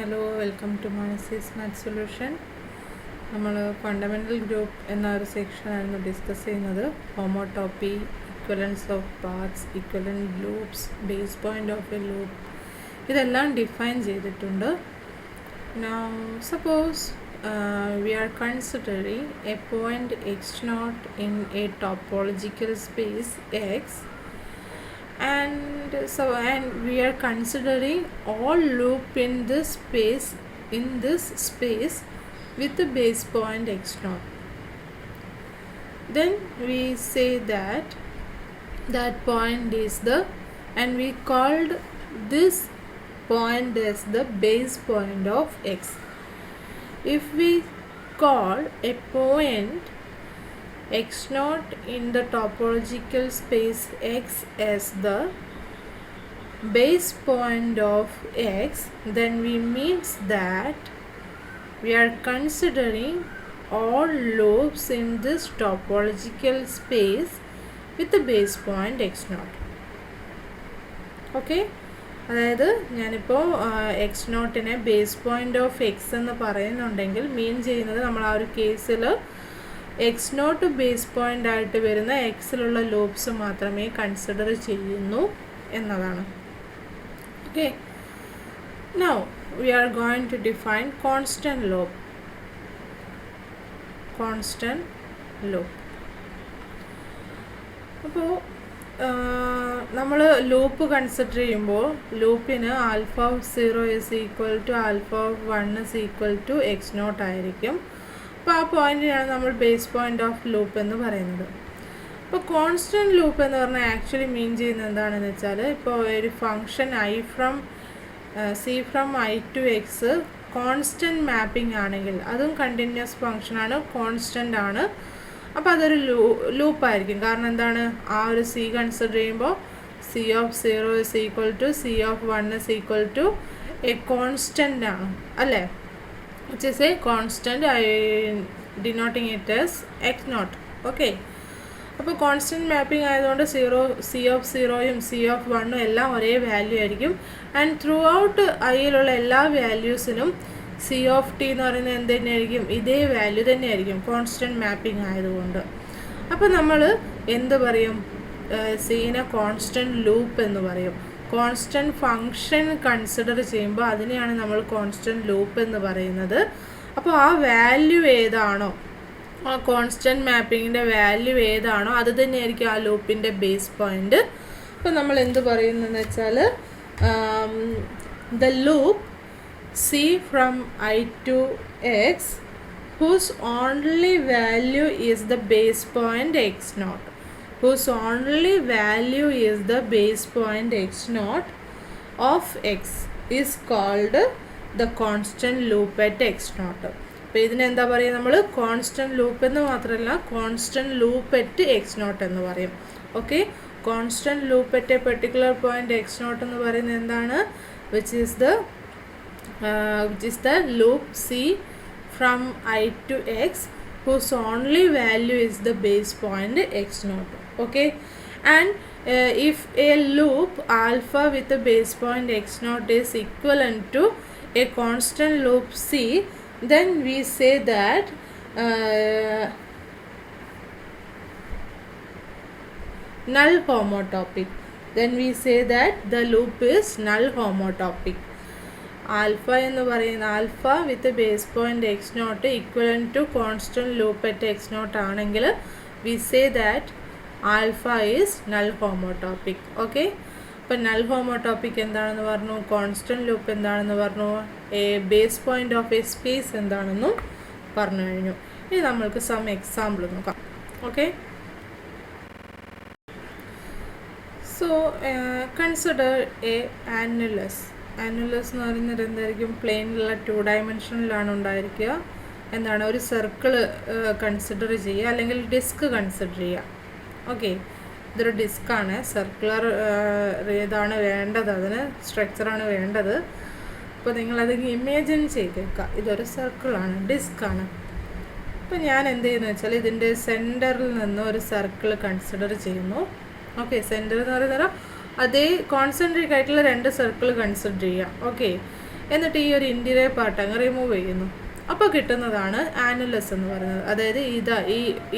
Hello, welcome to Manasi's maths solution. നമ്മൾ fundamental group എന്ന ഒരു സെക്ഷനായിരുന്നു ഡിസ്കസ് ചെയ്യുന്നത്. Homotopy, equivalence of paths, equivalent loops, base point of a loop, ഇതെല്ലാം define ചെയ്തിട്ടുണ്ട്. Now suppose we are considering a point x0 in a topological space X, and we are considering all loop in this space with the base point x0. Then we say that point is and we called this point as the base point of x. If we call a point x0 in the topological space X as the base point of X, then we means that we are considering all loops in this topological space with the base point x0. Okay, അതായത് ഞാനിപ്പോൾ x0നെ base point of X എന്ന് പറയുന്നുണ്ടെങ്കിൽ മീൻ ചെയ്യുന്നത് നമ്മൾ ആ ഒരു കേസിൽ x0 base point ആയിട്ട് വരുന്ന എക്സിലുള്ള ലൂപ്സ് മാത്രമേ കൺസിഡർ ചെയ്യുന്നു എന്നതാണ്. Okay, now we are going to define constant loop. അപ്പോൾ നമ്മൾ ലൂപ്പ് കൺസിഡർ ചെയ്യുമ്പോൾ ലൂപ്പിന് alpha of 0 is equal to alpha of 1 is equal to x0 ആയിരിക്കും. അപ്പോൾ ആ പോയിന്റിനാണ് നമ്മൾ ബേസ് പോയിൻ്റ് ഓഫ് ലൂപ്പ് എന്ന് പറയുന്നത്. അപ്പോൾ കോൺസ്റ്റൻറ്റ് ലൂപ്പ് എന്ന് പറഞ്ഞാൽ ആക്ച്വലി മീൻ ചെയ്യുന്നത് എന്താണെന്ന് വെച്ചാൽ, ഇപ്പോൾ ഒരു function C from I to X constant mapping ആണെങ്കിൽ, അതും കണ്ടിന്യൂസ് ഫങ്ഷനാണ്, കോൺസ്റ്റൻ്റ് ആണ്, അപ്പോൾ അതൊരു ലൂപ്പായിരിക്കും. കാരണം എന്താണ്, ആ ഒരു സി കൺസിഡർ ചെയ്യുമ്പോൾ C of 0 is equal to C of 1 is equal to a constant ആണ്, അല്ലേ? Which is a constant, I denoting it as x0. Okay, അപ്പോൾ കോൺസ്റ്റൻറ്റ് മാപ്പിംഗ് ആയതുകൊണ്ട് സി ഓഫ് 0യും സി ഓഫ് 1ഉം എല്ലാം ഒരേ വാല്യൂ ആയിരിക്കും. ആൻഡ് ത്രൂ ഔട്ട് ഐയിലുള്ള എല്ലാ വാല്യൂസിനും സി ഓഫ് ടി എന്ന് പറയുന്നത് എന്ത് തന്നെയായിരിക്കും, ഇതേ വാല്യൂ തന്നെയായിരിക്കും, കോൺസ്റ്റൻറ്റ് മാപ്പിംഗ് ആയതുകൊണ്ട്. അപ്പോൾ നമ്മൾ എന്ത് പറയും, സീനെ കോൺസ്റ്റൻറ്റ് ലൂപ്പ് എന്ന് പറയും. കോൺസ്റ്റൻറ്റ് ഫങ്ഷൻ കൺസിഡർ ചെയ്യുമ്പോൾ അതിനെയാണ് നമ്മൾ കോൺസ്റ്റൻറ്റ് ലൂപ്പ് എന്ന് പറയുന്നത്. അപ്പോൾ ആ വാല്യൂ ഏതാണോ, ആ കോൺസ്റ്റൻറ്റ് മാപ്പിങ്ങിൻ്റെ വാല്യൂ ഏതാണോ അത് തന്നെയായിരിക്കും ആ ലൂപ്പിൻ്റെ ബേസ് പോയിൻ്റ്. അപ്പോൾ നമ്മൾ എന്ത് പറയുന്നതെന്ന് വെച്ചാൽ, the loop C from I to X whose only value is the base point x0, whose only value is the base point x0 of x is called the constant loop at x0. അപ്പോൾ ഇതിനെന്താ പറയുക, നമ്മൾ constant loop എന്ന് മാത്രമല്ല constant loop at x0 എന്ന് പറയും. Okay, constant loop at A particular point x0 എന്ന് പറയുന്നത് എന്താണ്, which is the loop C from I to X whose only value is the base point x0. Okay, and if a loop alpha with the base point x0 is equivalent to a constant loop C, then we say that null homotopy. Then we say that the loop is null homotopy. Alpha എന്ന് പറയുന്ന alpha with base point x0 equivalent to constant loop at x0 ആണെങ്കിൽ we say that alpha is null homotopic. Okay, അപ്പോൾ null homotopic എന്താണെന്ന് പറഞ്ഞു, constant loop എന്താണെന്ന് പറഞ്ഞു, a base point of a space എന്താണെന്നും പറഞ്ഞു കഴിഞ്ഞു. ഇനി നമ്മൾക്ക് സം എക്സാമ്പിൾ നോക്കാം. Okay, so consider a annulus. Annulus എന്ന് പറയുന്നത് എന്തായിരിക്കും, പ്ലെയിനിലുള്ള 2 ഡയമെൻഷനിലാണ് ഉണ്ടായിരിക്കുക. എന്താണ്, ഒരു സർക്കിൾ കൺസിഡർ ചെയ്യുക, അല്ലെങ്കിൽ ഡിസ്ക് കൺസിഡർ ചെയ്യുക. ഓക്കെ, ഇതൊരു ഡിസ്ക്കാണ്, സർക്കുലർ ഏതാണ് വേണ്ടത്, അതിന് സ്ട്രക്ചറാണ് വേണ്ടത്. അപ്പോൾ നിങ്ങളത് ഇമേജിൻ ചെയ്തേക്കുക, ഇതൊരു സർക്കിളാണ്, ഡിസ്ക്കാണ്. അപ്പോൾ ഞാൻ എന്ത് ചെയ്യുന്നത് വെച്ചാൽ, ഇതിൻ്റെ സെൻറ്ററിൽ നിന്ന് ഒരു സർക്കിൾ കൺസിഡർ ചെയ്യുന്നു. ഓക്കെ, സെൻറ്റർ എന്ന് പറയുന്നത് അതേ കോൺസെൻട്രിക് ആയിട്ടുള്ള 2 സർക്കിൾ കൺസിഡർ ചെയ്യാം. ഓക്കെ, എന്നിട്ട് ഈ ഒരു ഇൻറ്റീരിയർ പാർട്ട് അങ്ങ് റിമൂവ് ചെയ്യുന്നു. അപ്പോൾ കിട്ടുന്നതാണ് ആനുലസ് എന്ന് പറയുന്നത്. അതായത്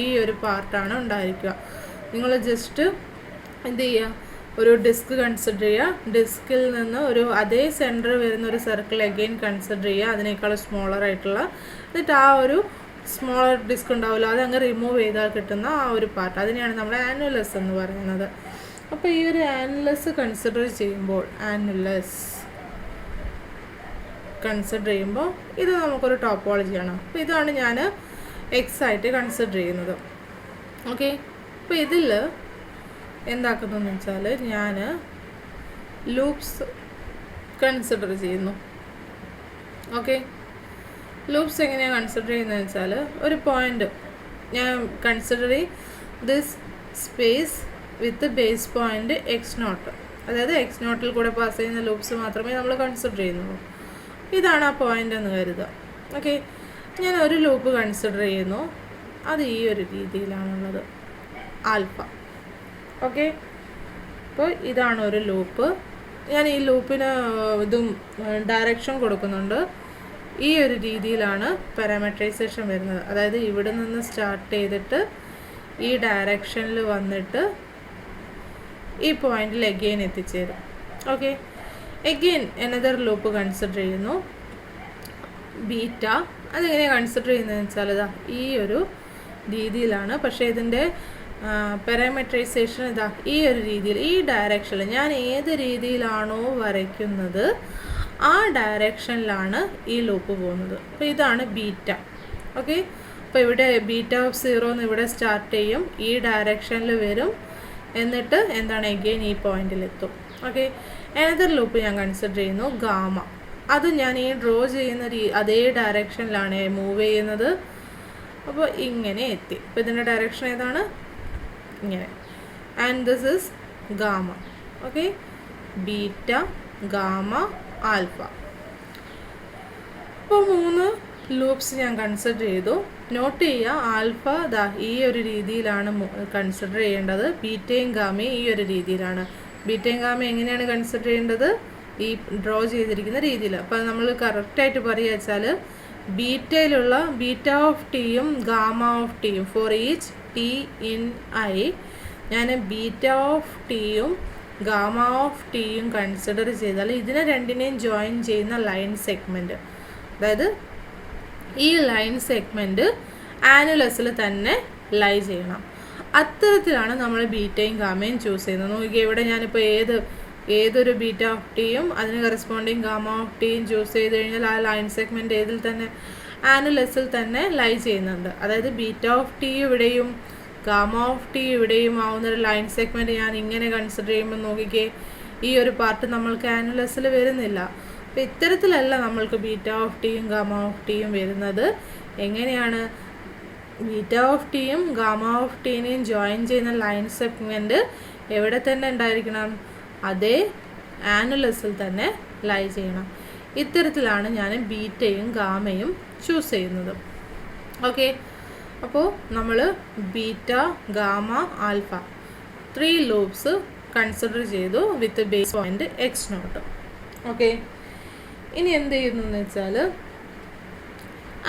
ഈ ഒരു പാർട്ടാണ് ഉണ്ടായിരിക്കുക. നിങ്ങൾ ജസ്റ്റ് എന്ത് ചെയ്യുക, ഒരു ഡിസ്ക് കൺസിഡർ ചെയ്യുക. ഡിസ്കിൽ നിന്ന് ഒരു അതേ സെൻറ്റർ വരുന്ന ഒരു സർക്കിൾ അഗെയിൻ കൺസിഡർ ചെയ്യുക, അതിനേക്കാൾ സ്മോളർ ആയിട്ടുള്ള. എന്നിട്ട് ആ ഒരു സ്മോളർ ഡിസ്ക് ഉണ്ടാവില്ല, അതങ്ങ് റിമൂവ് ചെയ്താൽ കിട്ടുന്ന ആ ഒരു പാർട്ട്, അതിനെയാണ് നമ്മൾ ആനുലസ് എന്ന് പറയുന്നത്. അപ്പോൾ ഈ ഒരു ആനുലസ് കൺസിഡർ ചെയ്യുമ്പോൾ ഇത് നമുക്കൊരു ടോപ്പോളജിയാണ്. അപ്പോൾ ഇതാണ് ഞാൻ എക്സ് ആയിട്ട് കൺസിഡർ ചെയ്യുന്നത്. ഓക്കെ, അപ്പോൾ ഇതിൽ എന്താക്കുന്നതെന്ന് വെച്ചാൽ ഞാൻ ലൂപ്സ് കൺസിഡർ ചെയ്യുന്നു. ഓക്കെ, ലൂപ്സ് എങ്ങനെയാണ് കൺസിഡർ ചെയ്യുന്നതെന്ന് വെച്ചാൽ, ഒരു പോയിൻ്റ് ഞാൻ consider this space with base point x0, അതായത് x0 കൂടെ പാസ് ചെയ്യുന്ന ലൂപ്സ് മാത്രമേ നമ്മൾ കൺസിഡർ ചെയ്യുന്നുള്ളൂ. ഇതാണ് ആ പോയിൻ്റ് എന്ന് കരുതുക. ഓക്കെ, ഞാൻ ഒരു ലൂപ്പ് കൺസിഡർ ചെയ്യുന്നു, അത് ഈ ഒരു രീതിയിലാണുള്ളത്, ആൽഫ. ഓക്കെ, അപ്പോൾ ഇതാണ് ഒരു ലൂപ്പ്. ഞാൻ ഈ ലൂപ്പിന് ഡയറക്ഷൻ കൊടുക്കുന്നുണ്ട്. ഈ ഒരു രീതിയിലാണ് പാരാമീറ്ററൈസേഷൻ വരുന്നത്. അതായത് ഇവിടെ നിന്ന് സ്റ്റാർട്ട് ചെയ്തിട്ട് ഈ ഡയറക്ഷനിൽ വന്നിട്ട് ഈ പോയിന്റിൽ എഗെയിൻ എത്തിച്ചേരും. Okay, again another loop consider ചെയ്യുന്നു, ബീറ്റ. അതെങ്ങനെയാണ് കൺസിഡർ ചെയ്യുന്നതെന്ന് വെച്ചാൽ ഈ ഒരു രീതിയിലാണ്. പക്ഷേ ഇതിൻ്റെ പാരാമീറ്ററൈസേഷൻ ഈ ഒരു രീതിയിൽ, ഈ ഡയറക്ഷനിൽ ഞാൻ ഏത് രീതിയിലാണോ വരയ്ക്കുന്നത് ആ ഡയറക്ഷനിലാണ് ഈ ലൂപ്പ് പോകുന്നത്. അപ്പോൾ ഇതാണ് ബീറ്റ. ഓക്കെ, അപ്പോൾ ഇവിടെ ബീറ്റ ഓഫ് 0 എന്ന് ഇവിടെ സ്റ്റാർട്ട് ചെയ്യും, ഈ ഡയറക്ഷനിൽ വരും, എന്നിട്ട് എന്താണ് എഗെയിൻ ഈ പോയിന്റിലെത്തും. ഓക്കെ, അനദർ ലൂപ്പ് ഞാൻ കൺസിഡർ ചെയ്യുന്നു, ഗാമ. അത് ഞാൻ ഈ ഡ്രോ ചെയ്യുന്ന അതേ ഡയറക്ഷനിലാണ് മൂവ് ചെയ്യുന്നത്. അപ്പോൾ ഇങ്ങനെ എത്തി. അപ്പോൾ ഇതിൻ്റെ ഡയറക്ഷൻ ഏതാണ്? ഇങ്ങനെ. And this is gamma. Okay, beta, gamma, alpha. അപ്പോൾ 3 ലൂപ്സ് ഞാൻ കൺസിഡർ ചെയ്തു. നോട്ട് ചെയ്യുക, ആൽഫ ഈ ഒരു രീതിയിലാണ് കൺസിഡർ ചെയ്യേണ്ടത്, ബീറ്റയും ഗാമയും ഈ ഒരു രീതിയിലാണ്. ബീറ്റയും ഗാമ എങ്ങനെയാണ് കൺസിഡർ ചെയ്യേണ്ടത്? ഈ ഡ്രോ ചെയ്തിരിക്കുന്ന രീതിയിൽ. അപ്പോൾ നമ്മൾ കറക്റ്റായിട്ട് പറയുക വെച്ചാൽ, ബീറ്റയിലുള്ള ബീറ്റ ഓഫ് ടിയും ഗാമ ഓഫ് ടിയും for each T in I, ഞാൻ ബീറ്റ ഓഫ് ടിയും ഗാമ ഓഫ് ടിയും കൺസിഡർ ചെയ്താൽ ഇതിനെ രണ്ടിനെയും ജോയിൻ ചെയ്യുന്ന ലൈൻ സെഗ്മെൻറ്റ്, അതായത് ഈ ലൈൻ സെഗ്മെൻറ്റ് ആനുലസിൽ തന്നെ ലൈ ചെയ്യണം. അത്തരത്തിലാണ് നമ്മൾ ബീറ്റയും ഗാമയും ചൂസ് ചെയ്യുന്നത്. നോക്കിയാൽ ഇവിടെ ഞാനിപ്പോൾ ഏതൊരു ബീറ്റ ഓഫ് ടിയും അതിന് കറസ്പോണ്ടിങ് ഗാമ ഓഫ് ടിയും ചൂസ് ചെയ്ത് കഴിഞ്ഞാൽ ആ ലൈൻ സെഗ്മെൻറ്റ് ഏതിൽ തന്നെ ആനുലസിൽ തന്നെ ലൈ ചെയ്യുന്നുണ്ട്. അതായത് ബീറ്റ ഓഫ് ടി ഇവിടെയും ഗാമ ഓഫ് ടി ഇവിടെയും ആവുന്നൊരു ലൈൻ സെഗ്മെൻറ്റ് ഞാൻ ഇങ്ങനെ കൺസിഡർ ചെയ്യുമ്പോൾ നോക്കിക്കേ, ഈ ഒരു പാർട്ട് നമ്മൾക്ക് ആനുലസിൽ വരുന്നില്ല. അപ്പോൾ ഇത്തരത്തിലല്ല നമ്മൾക്ക് ബീറ്റ ഓഫ് ടിയും ഗാമ ഓഫ് ടിയും വരുന്നത്. എങ്ങനെയാണ്? ബീറ്റ ഓഫ് ടിയും ഗാമ ഓഫ് ടീനെയും ജോയിൻ ചെയ്യുന്ന ലൈൻ സെഗ്മെൻറ്റ് എവിടെ തന്നെ ഉണ്ടായിരിക്കണം? അതേ ആനുലസിൽ തന്നെ ലൈ ചെയ്യണം. ഇത്തരത്തിലാണ് ഞാൻ ബീറ്റയും ഗാമയും ചൂസ് ചെയ്യുന്നത്. ഓക്കെ, അപ്പോൾ നമ്മൾ beta, gamma, alpha 3 loops consider ചെയ്തു വിത്ത് ബേസ് പോയിന്റ് x0. ഓക്കെ, ഇനി എന്ത് ചെയ്യുന്നു എന്ന് വെച്ചാൽ,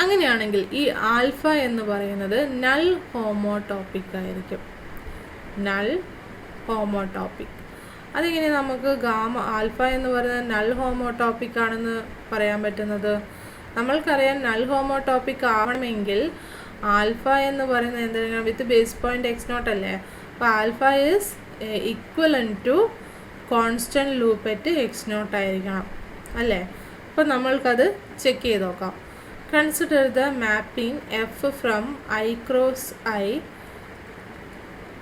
അങ്ങനെയാണെങ്കിൽ ഈ ആൽഫ എന്ന് പറയുന്നത് നൾ ഹോമോടോപ്പിക് ആയിരിക്കും. നൾ ഹോമോടോപ്പിക്. അതെങ്ങനെ നമുക്ക് ആൽഫ എന്ന് പറയുന്നത് നൾ ഹോമോടോപ്പിക് ആണെന്ന് പറയാൻ പറ്റുന്നത്? നമ്മൾക്കറിയാം, നൾ ഹോമോടോപ്പിക് ആവണമെങ്കിൽ ആൽഫ എന്ന് പറയുന്നത് എന്താണ്? വിത്ത് ബേസ് പോയിന്റ് x0 അല്ലേ? അപ്പോൾ alpha is equivalent to constant loop at x0 ആയിരിക്കണം അല്ലേ? അപ്പോൾ നമ്മൾക്കത് ചെക്ക് ചെയ്ത് നോക്കാം. Consider the mapping F from I cross I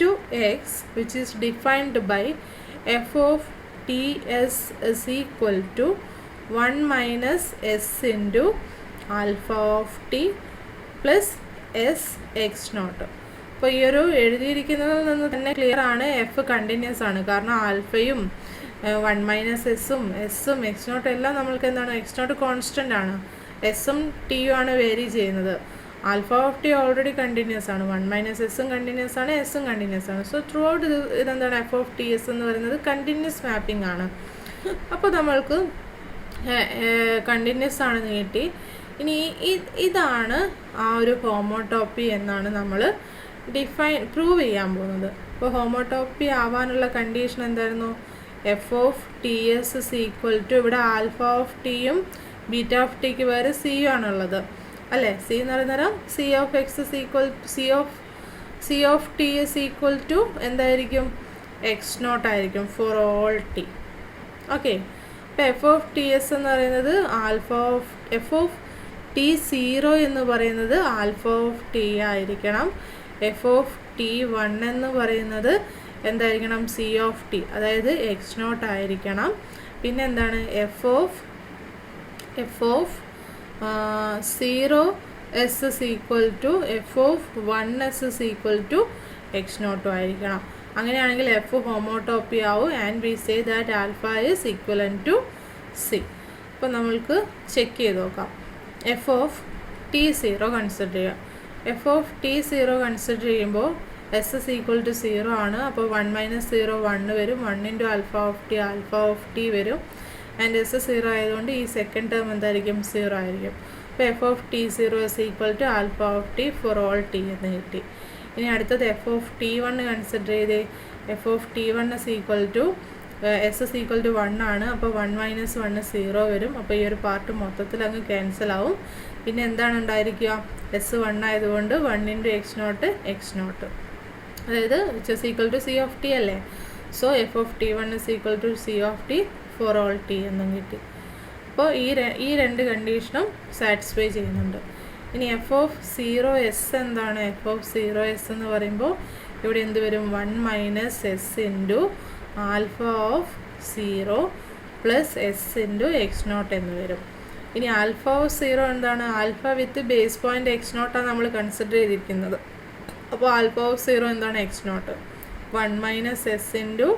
to X which is defined by f of ts is equal to 1 minus s into alpha of t plus s x0. അപ്പോൾ ഈ ഒരു എഴുതിയിരിക്കുന്നതിൽ നിന്ന് തന്നെ ക്ലിയർ ആണ്, F continuous ആണ്. കാരണം ആൽഫയും 1 minus എസ്സും x0 എല്ലാം നമ്മൾക്ക് എന്താണ്? x0 കോൺസ്റ്റൻ്റ് ആണ്, എസ്സും ടിയും ആണ് വേരി ചെയ്യുന്നത്. Alpha of T already continuous ആണ്, 1 മൈനസ് എസ്സും കണ്ടിന്യൂസ് ആണ്, എസ്സും കണ്ടിന്യൂസ് ആണ്. സോ ത്രൂ ഔട്ട് ഇതെന്താണ്? എഫ് ഓഫ് ടി എസ് എന്ന് പറയുന്നത് കണ്ടിന്യൂസ് മാപ്പിംഗ് ആണ്. അപ്പോൾ നമ്മൾക്ക് കണ്ടിന്യൂസ് ആണെന്ന് കിട്ടി. ഇനി ഇതാണ് ആ ഒരു ഹോമോടോപ്പി എന്നാണ് നമ്മൾ പ്രൂവ് ചെയ്യാൻ പോകുന്നത്. അപ്പോൾ ഹോമോടോപ്പി ആവാനുള്ള കണ്ടീഷൻ എന്തായിരുന്നു? F of T S is equal to, ഇവിടെ ആൽഫ ഓഫ് ടിയും ബീറ്റ ഓഫ് ടിക്ക് വേറെ സിയും ആണുള്ളത് അല്ലേ. സി എന്ന് പറയുന്നേരം C of X is equal C of T is equal to എന്തായിരിക്കും? എക്സ് നോട്ട് ആയിരിക്കും ഫോർ ഓൾ ടി. ഓക്കെ, അപ്പോൾ എഫ് ഓഫ് ടി എസ് എന്ന് പറയുന്നത് എഫ് ഓഫ് ടി സീറോ എന്ന് പറയുന്നത് ആൽഫ ഓഫ് ടി ആയിരിക്കണം. എഫ് ഓഫ് ടി വൺ എന്ന് പറയുന്നത് എന്തായിരിക്കണം? സി ഓഫ് ടി, അതായത് എക്സ് നോട്ട് ആയിരിക്കണം. പിന്നെ എന്താണ്? F of zero S is equal to F of one S is equal to X നോട്ടും ആയിരിക്കണം. അങ്ങനെയാണെങ്കിൽ എഫ് ഹോമോടോപ്പി ആവും. And we say that alpha is equivalent to C. അപ്പോൾ നമ്മൾക്ക് ചെക്ക് ചെയ്ത് നോക്കാം. F of T zero consider ചെയ്യുക. F of T zero consider ചെയ്യുമ്പോൾ S is equal to zero ആണ്. അപ്പോൾ 1 - 0 1 വരും. 1 ഇൻറ്റു ആൽഫ ഓഫ് ടി വരും. ആൻഡ് എസ് സീറോ ആയതുകൊണ്ട് ഈ സെക്കൻഡ് ടേം എന്തായിരിക്കും? 0 ആയിരിക്കും. അപ്പോൾ F of T zero is equal to alpha of T for all T എന്ന് കിട്ടി. ഇനി അടുത്തത് F of T one consider ചെയ്തേ. F of T one is equal to S is equal to 1 ആണ്. അപ്പോൾ 1 - 1 0 വരും. അപ്പോൾ ഈ ഒരു പാർട്ട് മൊത്തത്തിൽ അങ്ങ് ക്യാൻസൽ ആവും. പിന്നെ എന്താണ് ഉണ്ടായിരിക്കുക? എസ് 1 ആയതുകൊണ്ട് 1 ഇൻറ്റു എക്സ് നോട്ട്, അതായത് it is equal to C of t അല്ലേ. So f of T one is equal to C of T for all t എന്നും കിട്ടി. അപ്പോൾ ഈ രണ്ട് കണ്ടീഷനും സാറ്റിസ്ഫൈ ചെയ്യുന്നുണ്ട്. ഇനി എഫ് ഓഫ് സീറോ എസ് എന്താണ്? എഫ് ഓഫ് സീറോ എസ് എന്ന് പറയുമ്പോൾ ഇവിടെ എന്ത് വരും? 1 - s into alpha of zero plus s into x naught എന്ന് വരും. ഇനി ആൽഫ ഓഫ് സീറോ എന്താണ്? Alpha with base point x നോട്ടാണ് നമ്മൾ കൺസിഡർ ചെയ്തിരിക്കുന്നത്. അപ്പോൾ ആൽഫ ഓഫ് സീറോ എന്താണ്? X naught. 1 - s into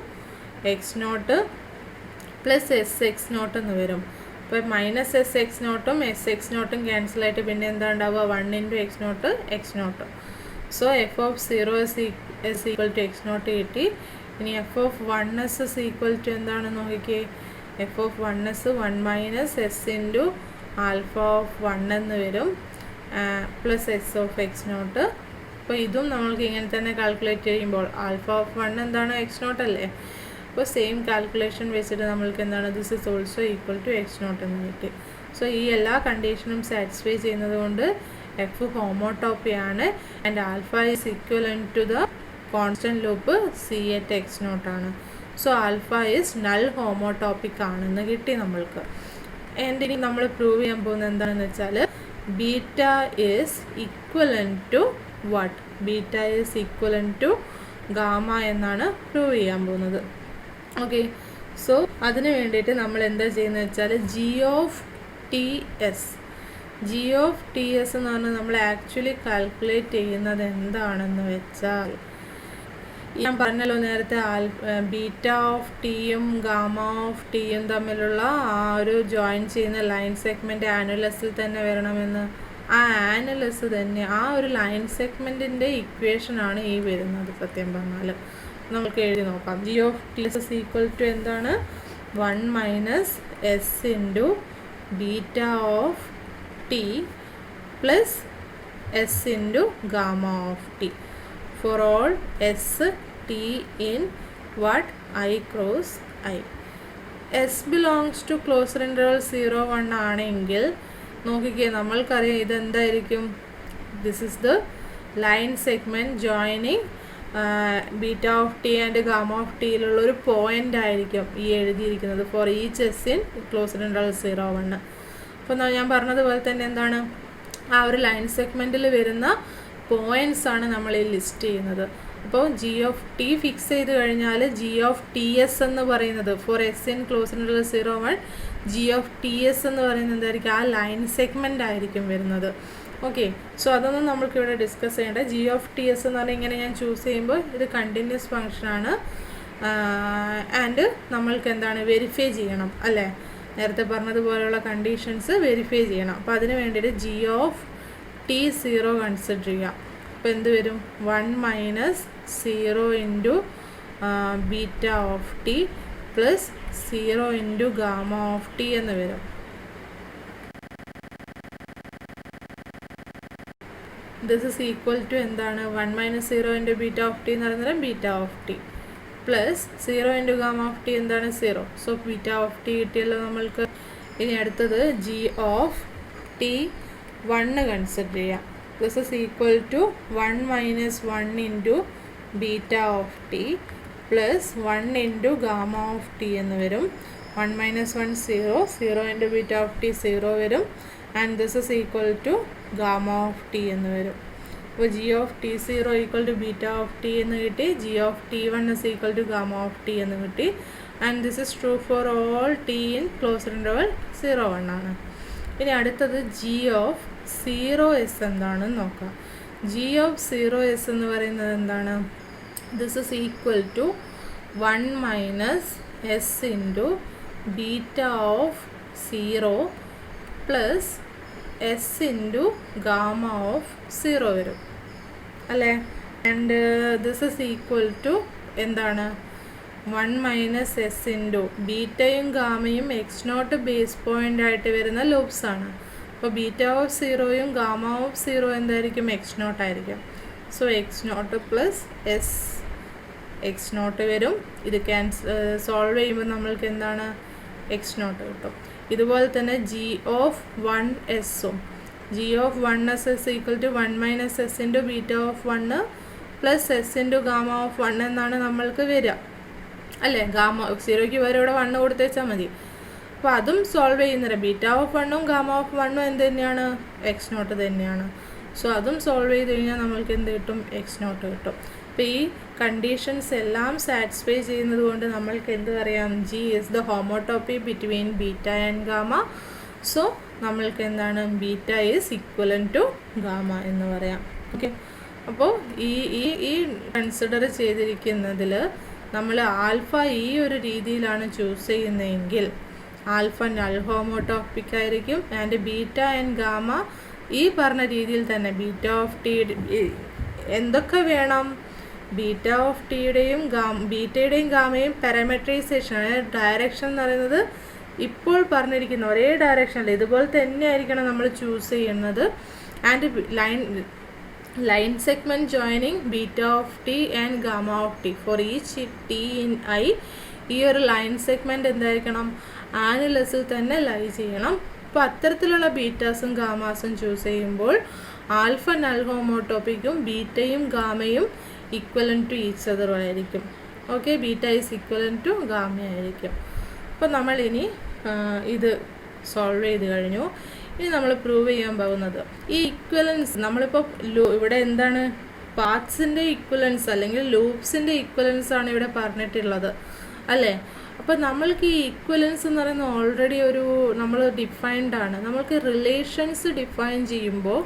x naught plus s x naught എന്ന് വരും. അപ്പോൾ മൈനസ് എസ് എക്സ് നോട്ടും എസ് എക്സ് നോട്ടും ക്യാൻസലായിട്ട് പിന്നെ എന്താ ഉണ്ടാവുക? 1 into x naught. So f of zero s equal to x naught കിട്ടി. ഇനി f of 1s is equal to എന്താണെന്ന് നോക്കിക്കേ. F of 1s 1 - s into alpha of 1 എന്ന് വരും plus S of X naught. അപ്പോൾ ഇതും നമ്മൾക്ക് ഇങ്ങനെ തന്നെ കാൽക്കുലേറ്റ് ചെയ്യുമ്പോൾ ആൽഫ ഓഫ് 1 എന്താണ്? എക്സ് നോട്ട് അല്ലേ. അപ്പോൾ സെയിം കാൽക്കുലേഷൻ വെച്ചിട്ട് നമ്മൾക്ക് എന്താണ്? This is also equal to x naught എന്ന് കിട്ടി. സോ ഈ എല്ലാ കണ്ടീഷനും സാറ്റിസ്ഫൈ ചെയ്യുന്നത് കൊണ്ട് എഫ് ഹോമോടോപ്പിയാണ്. And alpha is equivalent to the constant loop c at x naught ആണ്. So alpha is null homotopic ആണെന്ന് കിട്ടി നമ്മൾക്ക്. ആൻഡ് ഇനി നമ്മൾ പ്രൂവ് ചെയ്യാൻ പോകുന്നത് എന്താണെന്ന് വെച്ചാൽ beta is equivalent to what? Beta is equivalent to gamma എന്നാണ് പ്രൂവ് ചെയ്യാൻ പോകുന്നത്. ഓക്കെ, സോ അതിന് വേണ്ടിയിട്ട് നമ്മൾ എന്താ ചെയ്യുന്നത് വെച്ചാൽ ജി ഓഫ് ടി എസ് എന്ന് പറഞ്ഞാൽ നമ്മൾ ആക്ച്വലി കാൽക്കുലേറ്റ് ചെയ്യുന്നത് എന്താണെന്ന് വെച്ചാൽ ഞാൻ പറഞ്ഞല്ലോ നേരത്തെ ബീറ്റ ഓഫ് ടിയും ഗാമ ഓഫ് ടിയും തമ്മിലുള്ള ആ ഒരു ജോയിൻ ചെയ്യുന്ന ലൈൻ സെഗ്മെൻറ്റ് ആനുലസിൽ തന്നെ വരണമെന്ന്. ആ ആനുലസ് തന്നെ ആ ഒരു ലൈൻ സെഗ്മെൻറ്റിൻ്റെ ഇക്വേഷനാണ് ഈ വരുന്നത്. സത്യം പറഞ്ഞാൽ നമുക്ക് എഴുതി നോക്കാം. G of T is equal to എന്താണ്? 1 - s into beta of T plus s into gamma of T for all s t in what? I cross I. S belongs to closed interval 0 1 ആണെങ്കിൽ നോക്കിക്കേ, നമ്മൾക്കറിയാം ഇതെന്തായിരിക്കും? This is the line segment joining beta of t and gamma of ടിയിലുള്ള ഒരു point ആയിരിക്കും ഈ എഴുതിയിരിക്കുന്നത് for each s in closer interval 0 1. അപ്പോൾ ഞാൻ പറഞ്ഞതുപോലെ തന്നെ എന്താണ്? ആ ഒരു ലൈൻ സെഗ്മെൻറ്റിൽ വരുന്ന പോയിൻറ്റ്സ് ആണ് നമ്മൾ ഈ ലിസ്റ്റ് ചെയ്യുന്നത്. അപ്പോൾ ജി ഓഫ് ടി ഫിക്സ് ചെയ്ത് കഴിഞ്ഞാൽ ജി ഓഫ് ടി എസ് എന്ന് പറയുന്നത് for S in closer interval 0 1 G of T S എന്ന് പറയുന്നത് എന്തായിരിക്കും? ആ ലൈൻ സെഗ്മെൻ്റ് ആയിരിക്കും വരുന്നത്. ഓക്കെ, സോ അതൊന്നും നമ്മൾക്കിവിടെ ഡിസ്കസ് ചെയ്യേണ്ട. ജി ഓഫ് ടി എസ് എന്ന് പറഞ്ഞാൽ ഇങ്ങനെ ഞാൻ ചൂസ് ചെയ്യുമ്പോൾ ഇത് കണ്ടിന്യൂസ് ഫങ്ഷനാണ്. ആൻഡ് നമ്മൾക്ക് എന്താണ്? വെരിഫൈ ചെയ്യണം അല്ലേ? നേരത്തെ പറഞ്ഞതുപോലെയുള്ള കണ്ടീഷൻസ് വെരിഫൈ ചെയ്യണം. അപ്പോൾ അതിന് വേണ്ടിയിട്ട് ജി ഓഫ് ടി 0 കൺസിഡർ ചെയ്യാം. അപ്പോൾ എന്ത് വരും? 1 - 0 into beta of T plus 0 into gamma of T എന്ന് വരും. ദിസ് ഇസ് ഈക്വൽ ടു എന്താണ് 1 minus 0 into beta of T എന്ന് പറയുന്നത് beta of T plus 0 into gamma of T എന്താണ് 0. സോ ബീറ്റ ഓഫ് ടി കിട്ടിയല്ലോ നമ്മൾക്ക്. ഇനി അടുത്തത് ജി ഓഫ് ടി 1 കൺസിഡർ ചെയ്യാം. This is equal to 1 minus 1 into beta of T plus 1 into gamma of T എന്ന് വരും. 1 minus 1 0, 0 into beta of T 0 വരും. And this is equal to gamma of T എന്ന് വരും. അപ്പോൾ G of T 0 equal to beta of T എന്ന് കിട്ടി. G of T 1 is equal to gamma of T എന്ന് കിട്ടി. And this is true for all T in closed interval 0, 1 ആണ്. ഇനി അടുത്തത് ജി ഓഫ് 0s എന്താണെന്ന് നോക്കാം. ജി ഓഫ് 0s എന്ന് പറയുന്നത് എന്താണ്? This is equal to 1 minus s into beta of 0 plus s into gamma of 0 വരും അല്ലേ. And this is equal to എന്താണ്? 1 മൈനസ് എസ് ഇൻറ്റു ബീറ്റയും ഗാമയും എക്സ് നോട്ട് ബേസ് പോയിൻ്റ് ആയിട്ട് വരുന്ന ലൂപ്സ് ആണ്. അപ്പോൾ ബീറ്റ ഓഫ് 0യും ഗാമ ഓഫ് 0 എന്തായിരിക്കും? എക്സ് നോട്ട് ആയിരിക്കും. So x naught plus s x naught വരും. ഇത് സോൾവ് ചെയ്യുമ്പോൾ നമ്മൾക്ക് എന്താണ്? എക്സ് നോട്ട് കിട്ടും. ഇതുപോലെ തന്നെ ജി ഓഫ് 1എസും g of 1s is equal to 1 minus s into beta of 1 plus s into gamma of 1 എന്നാണ് നമ്മൾക്ക് വരിക അല്ലേ. ഗാമ 0ക്ക് വരെ ഇവിടെ 1 കൊടുത്തേച്ചാൽ മതി. അപ്പോൾ അതും സോൾവ് ചെയ്യുന്നില്ല. ബീറ്റ ഓഫ് 1ഉം ഗാമ ഓഫ് 1ഉം എന്ത് തന്നെയാണ്? എക്സ് നോട്ട് തന്നെയാണ്. സോ അതും സോൾവ് ചെയ്ത് കഴിഞ്ഞാൽ നമ്മൾക്ക് എന്ത് കിട്ടും? എക്സ് നോട്ട് കിട്ടും. അപ്പോൾ ഈ കണ്ടീഷൻസ് എല്ലാം സാറ്റിസ്ഫൈ ചെയ്യുന്നത് കൊണ്ട് നമ്മൾക്ക് എന്ത് പറയാം? G is the homotopy between beta and gamma. So നമ്മൾക്ക് എന്താണ്? Beta is equivalent to gamma എന്ന് പറയാം. ഓക്കെ. അപ്പോൾ ഈ കൺസിഡർ ചെയ്തിരിക്കുന്നതിൽ നമ്മൾ ആൽഫ ഈ ഒരു രീതിയിലാണ് ചൂസ് ചെയ്യുന്നതെങ്കിൽ ആൽഫ നൾ ഹോമോട്ടോപ്പിക് ആയിരിക്കും. ആൻഡ് ബീറ്റ ആൻഡ് ഗാമ ഈ പറഞ്ഞ രീതിയിൽ തന്നെ ബീറ്റ ഓഫ് ടി എന്തൊക്കെ വേണം? ബീറ്റ ഓഫ് ടിയുടെയും ബീറ്റയുടെയും ഗാമയും പാരാമെട്രൈസേഷൻ, ഡയറക്ഷൻ എന്ന് പറയുന്നത് ഇപ്പോൾ പറഞ്ഞിരിക്കുന്ന ഒരേ ഡയറക്ഷനിൽ ഇതുപോലെ തന്നെ ആയിരിക്കണം നമ്മൾ ചൂസ് ചെയ്യുന്നത്. And line segment joining beta of t and gamma of T for each T in I. ഈ ഒരു ലൈൻ സെഗ്മെൻറ്റ് എന്തായിരിക്കണം? ആനുലസിൽ തന്നെ ലൈ ചെയ്യണം. അപ്പോൾ അത്തരത്തിലുള്ള ബീറ്റാസും ഗാമാസും ചൂസ് ചെയ്യുമ്പോൾ ആൽഫ നൾ ഹോമോട്ടോപ്പിക്കും ബീറ്റയും ഗാമയും ഈക്വലൻ ടു ഈച്ച് അതർ ആയിരിക്കും. Okay. Beta is equivalent to gamma ആയിരിക്കും. അപ്പോൾ നമ്മൾ ഇനി ഇത് സോൾവ് ചെയ്ത് കഴിഞ്ഞു. ഇനി നമ്മൾ പ്രൂവ് ചെയ്യാൻ പോകുന്നത് ഈ ഇക്വലൻസ്. നമ്മളിപ്പോൾ ഇവിടെ എന്താണ്? പാത്സിൻ്റെ ഇക്വലൻസ് അല്ലെങ്കിൽ ലൂപ്സിൻ്റെ ഇക്വലൻസ് ആണ് ഇവിടെ പറഞ്ഞിട്ടുള്ളത് അല്ലേ. അപ്പോൾ നമ്മൾക്ക് ഈ ഇക്വലൻസ് എന്ന് പറയുന്നത് ഓൾറെഡി നമ്മൾ ഡിഫൈൻഡ് ആണ്. നമ്മൾക്ക് റിലേഷൻസ് ഡിഫൈൻ ചെയ്യുമ്പോൾ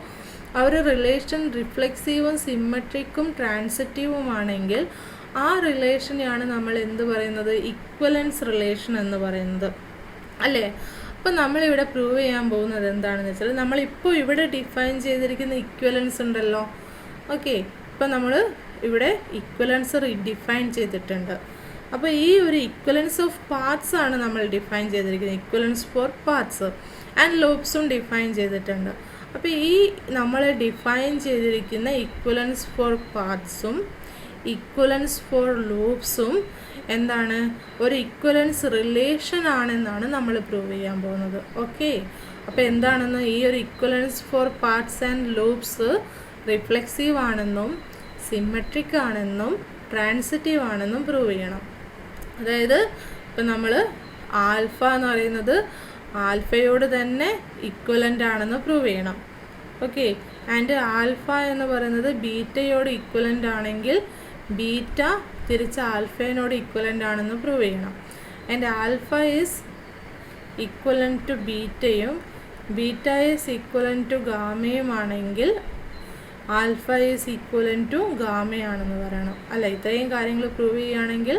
ആ ഒരു റിലേഷൻ റിഫ്ലെക്സീവും സിമ്മട്രിക്കും ട്രാൻസിറ്റീവും ആണെങ്കിൽ ആ റിലേഷനെയാണ് നമ്മൾ എന്ത് പറയുന്നത്? ഇക്വലൻസ് റിലേഷൻ എന്ന് പറയുന്നത് അല്ലേ. അപ്പോൾ നമ്മളിവിടെ പ്രൂവ് ചെയ്യാൻ പോകുന്നത് എന്താണെന്ന് വെച്ചാൽ നമ്മളിപ്പോൾ ഇവിടെ ഡിഫൈൻ ചെയ്തിരിക്കുന്ന ഇക്വലൻസ് ഉണ്ടല്ലോ. ഓക്കെ. ഇപ്പോൾ നമ്മൾ ഇവിടെ ഇക്വലൻസ് ഡിഫൈൻ ചെയ്തിട്ടുണ്ട്. അപ്പോൾ ഈ ഒരു ഇക്വലൻസ് ഓഫ് പാത്സ് ആണ് നമ്മൾ ഡിഫൈൻ ചെയ്തിരിക്കുന്നത്. ഇക്വലൻസ് ഫോർ പാത്സ് ആൻഡ് ലൂപ്സും ഡിഫൈൻ ചെയ്തിട്ടുണ്ട്. അപ്പോൾ ഈ നമ്മൾ ഡിഫൈൻ ചെയ്തിരിക്കുന്ന ഇക്വലൻസ് ഫോർ പാത്സും ഇക്വലൻസ് ഫോർ ലൂപ്സും എന്താണ്? ഒരു ഇക്വലൻസ് റിലേഷൻ ആണെന്നാണ് നമ്മൾ പ്രൂവ് ചെയ്യാൻ പോകുന്നത്. ഓക്കെ. അപ്പോൾ എന്താണെന്ന് ഈ ഒരു equivalence for paths and loops reflexive ആണെന്നും സിമ്മട്രിക് ആണെന്നും ട്രാൻസിറ്റീവ് ആണെന്നും പ്രൂവ് ചെയ്യണം. അതായത് ഇപ്പം നമ്മൾ ആൽഫ എന്ന് പറയുന്നത് ആൽഫയോട് തന്നെ ഇക്വലൻ്റ് ആണെന്ന് പ്രൂവ് ചെയ്യണം. ഓക്കെ. ആൻഡ് ആൽഫ എന്ന് പറയുന്നത് ബീറ്റയോട് ഇക്വലൻ്റ് ആണെങ്കിൽ ബീറ്റ തിരിച്ച് ആൽഫയോട് ഇക്വലൻ്റ് ആണെന്ന് പ്രൂവ് ചെയ്യണം. And alpha is equivalent to ബീറ്റയും ബീറ്റ ഈസ് ഈക്വലൻ്റ് ടു ഗാമയുമാണെങ്കിൽ ആൽഫ ഈസ് ഈക്വലൻ്റ് ടു ഗാമയാണെന്ന് പറയണം അല്ല. ഇത്രയും കാര്യങ്ങൾ പ്രൂവ് ചെയ്യുകയാണെങ്കിൽ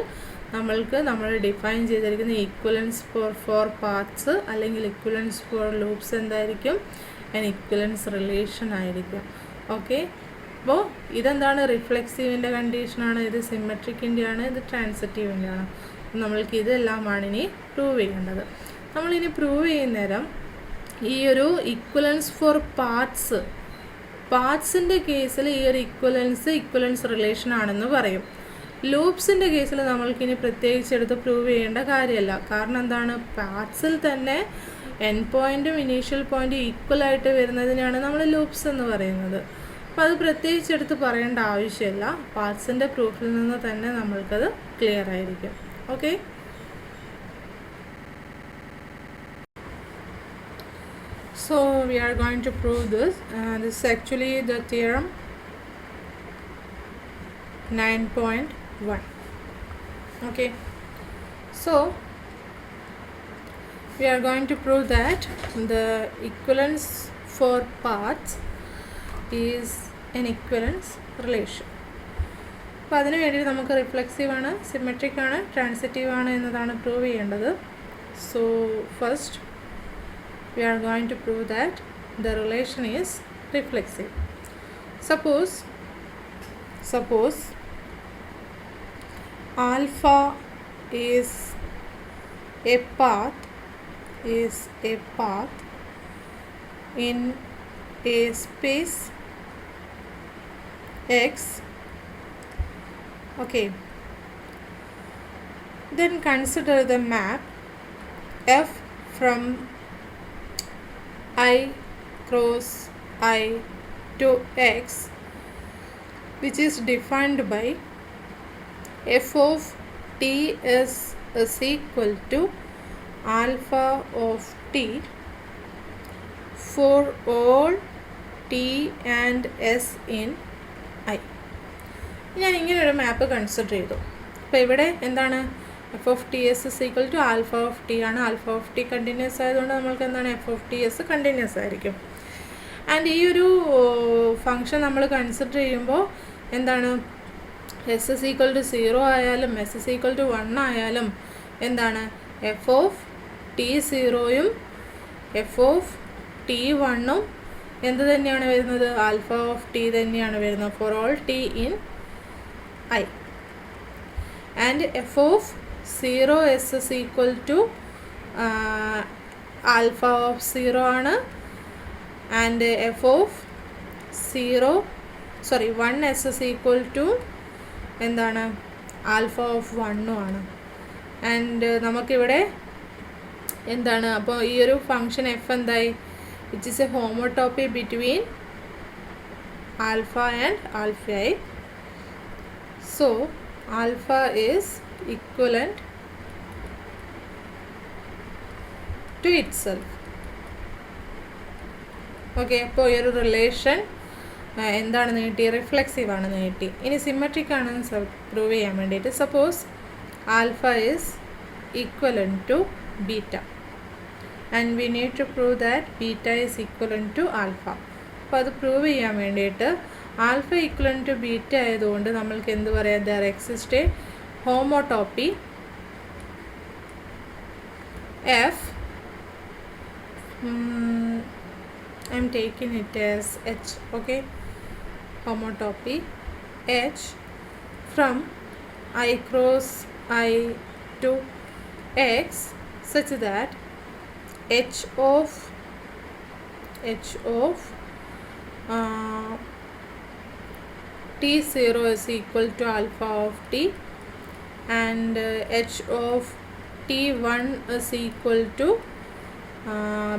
നമ്മൾക്ക് നമ്മൾ ഡിഫൈൻ ചെയ്തിരിക്കുന്ന ഇക്വലൻസ് ഫോർ പാർട്സ് അല്ലെങ്കിൽ ഇക്വലൻസ് ഫോർ ലൂപ്സ് എന്തായിരിക്കും? ആൻഡ് ഇക്വലൻസ് റിലേഷൻ ആയിരിക്കും. ഓക്കെ. അപ്പോൾ ഇതെന്താണ്? റിഫ്ലെക്സീവിൻ്റെ കണ്ടീഷനാണ്. ഇത് സിമ്മട്രിക്കിൻ്റെ ആണ്. ഇത് ട്രാൻസിറ്റീവിൻ്റെ ആണ്. നമ്മൾക്ക് ഇതെല്ലാമാണ് ഇനി പ്രൂവ് ചെയ്യേണ്ടത്. നമ്മളിനി പ്രൂവ് ചെയ്യുന്ന നേരം ഈ ഒരു ഇക്വലൻസ് ഫോർ പാർട്സിൻ്റെ കേസിൽ ഈ ഒരു ഇക്വലൻസ് റിലേഷൻ ആണെന്ന് പറയും. ലൂപ്സിൻ്റെ കേസിൽ നമ്മൾക്കിനി പ്രത്യേകിച്ച് എടുത്ത് പ്രൂവ് ചെയ്യേണ്ട കാര്യമല്ല. കാരണം എന്താണ്, പാർട്സിൽ തന്നെ എൻ പോയിൻറ്റും ഇനീഷ്യൽ പോയിൻറ്റും ഈക്വലായിട്ട് വരുന്നതിനാണ് നമ്മൾ ലൂപ്സ് എന്ന് പറയുന്നത്. അപ്പോൾ അത് പ്രത്യേകിച്ച് എടുത്ത് പറയേണ്ട ആവശ്യമില്ല. പാർട്സിൻ്റെ പ്രൂഫിൽ നിന്ന് തന്നെ നമ്മൾക്കത് ക്ലിയർ ആയിരിക്കും. Okay, so we are going to prove this. This is actually the theorem 9.1. Okay, so we are going to prove that the equivalence for parts is an equivalence relation. അപ്പോൾ അതിന് വേണ്ടിയിട്ട് നമുക്ക് റിഫ്ലെക്സീവ് ആണ്, symmetric ആണ്, transitive ആണ് എന്നതാണ് prove ചെയ്യേണ്ടത്. So first we are going to prove that the relation is reflexive. Suppose alpha is a path in a space X. Okay, then consider the map F from I cross I to X, which is defined by f of t is equal to alpha of t for all t and s in I. ഞാൻ ഇങ്ങനെ ഒരു മാപ്പ് consider ചെയ്തു. അപ്പോൾ ഇവിടെ എന്താണ്, F of T S is equal to alpha of T ആണ്. Alpha of T continuous ആയതുകൊണ്ട് നമ്മൾക്ക് എന്താണ്, F of T S continuous ആയിരിക്കും. ആൻഡ് ഈ ഒരു ഫംഗ്ഷൻ നമ്മൾ കൺസിഡർ ചെയ്യുമ്പോൾ എന്താണ്, എസ് ഇസ് ഈക്വൽ ടു 0 ആയാലും എസ് ഇസ് ഈക്വൽ ടു 1 ആയാലും എന്താണ്, എഫ് ഓഫ് ടി 0യും എഫ് ഓഫ് ടി 1ഉം എന്ത് തന്നെയാണ് വരുന്നത്, ആൽഫ ഓഫ് ടി തന്നെയാണ് വരുന്നത് for all T in I. And f of 0s is equal to alpha of 0 ആണ്. And f of 1s is equal to എന്താണ്, ആൽഫ ഓഫ് 1 ആണ്. ആൻഡ് നമുക്കിവിടെ എന്താണ്, അപ്പോൾ ഈ ഒരു ഫംഗ്ഷൻ എഫ് എന്തായി, which is a homotopy between alpha and alpha. So alpha is equivalent to itself. Okay, അപ്പോൾ ഈ ഒരു റിലേഷൻ എന്താണ് നീട്ടി, റിഫ്ലെക്സീവ് ആണ് നീട്ടി. ഇനി സിമെട്രിക് ആണെന്ന് പ്രൂവ് ചെയ്യാൻ വേണ്ടിയിട്ട് suppose alpha is equivalent to beta and we need to prove that beta is equivalent to alpha. അപ്പോൾ അത് പ്രൂവ് ചെയ്യാൻ വേണ്ടിയിട്ട് ആൽഫ ഈക്വലൻറ്റ് ടു ബീറ്റ ആയതുകൊണ്ട് നമ്മൾക്ക് എന്ത് പറയാം, there exist A homotopy F, I'm taking it as H. Okay, homotopy H from I cross I to X such that H of T0 is equal to alpha of T and H of T1 is equal to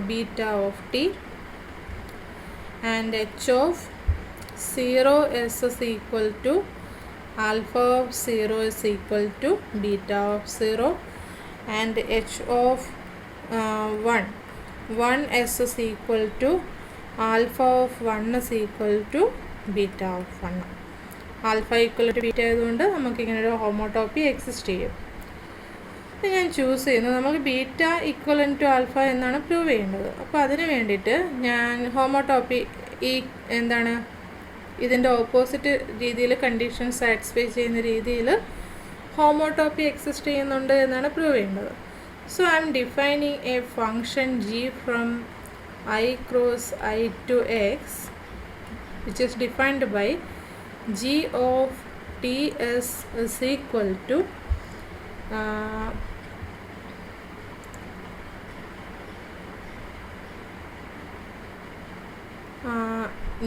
beta of T and H of 0s is equal to alpha of 0 is equal to beta of 0 and H of 1s is equal to alpha of 1 is equal to beta of 1. Alpha equal to beta ആയതുകൊണ്ട് നമുക്കിങ്ങനെ ഒരു ഹോമോടോപ്പി exist ചെയ്യും. ഇത് ഞാൻ choose ചെയ്യുന്നു, നമുക്ക് beta equivalent to alpha എന്നാണ് prove ചെയ്യേണ്ടത്. അപ്പോൾ അതിന് വേണ്ടിയിട്ട് ഞാൻ ഹോമോടോപ്പി ഈ എന്താണ് ഇതിൻ്റെ ഓപ്പോസിറ്റ് രീതിയിൽ കണ്ടീഷൻ സാറ്റിസ്ഫൈ ചെയ്യുന്ന രീതിയിൽ ഹോമോടോപ്പി എക്സിസ്റ്റ് ചെയ്യുന്നുണ്ട് എന്നാണ് പ്രൂവ് ചെയ്യേണ്ടത്. So I'm defining a function G from I cross I to X which is defined by g of ts is equal to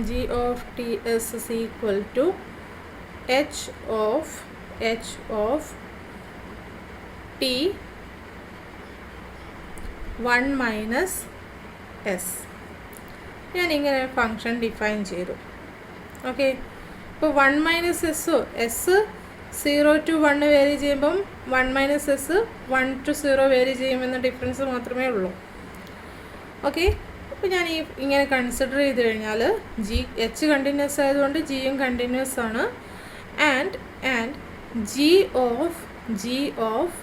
g of ts is equal to h of t 1 minus s. ഞാൻ ഇങ്ങനെ function define ചെയ്തു. Okay, ഇപ്പോൾ 1 minus S 0 to 1 vary ചെയ്യുമ്പം 1 minus s 1 to 0 vary ചെയ്യുമെന്ന difference മാത്രമേ ഉള്ളൂ. Okay, അപ്പോൾ ഞാൻ ഇങ്ങനെ കൺസിഡർ ചെയ്ത് കഴിഞ്ഞാൽ എച്ച് കണ്ടിന്യൂസ് ആയതുകൊണ്ട് ജിയും കണ്ടിന്യൂസ് ആണ്. And g of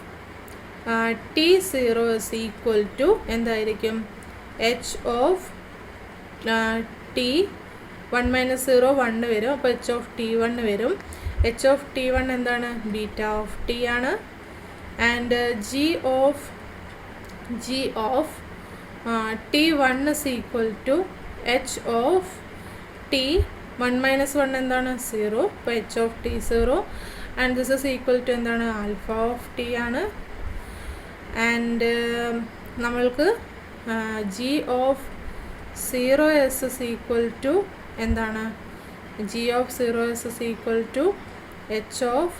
T0 is equal to എന്തായിരിക്കും? h of t 1 minus 0 1 വരും. അപ്പോൾ h of t1 വരും. h of t1 എന്താണ്? ബീറ്റ ഓഫ് t ആണ്. And g of t1 is equal to h of t 1 minus 1 എന്താണ്? 0. അപ്പോൾ h of t0 and this is equal to എന്താണ്? Alpha of t ആണ്. And നമ്മൾക്ക് g of 0s is equal to എന്താണ്? g of 0s is equal to h of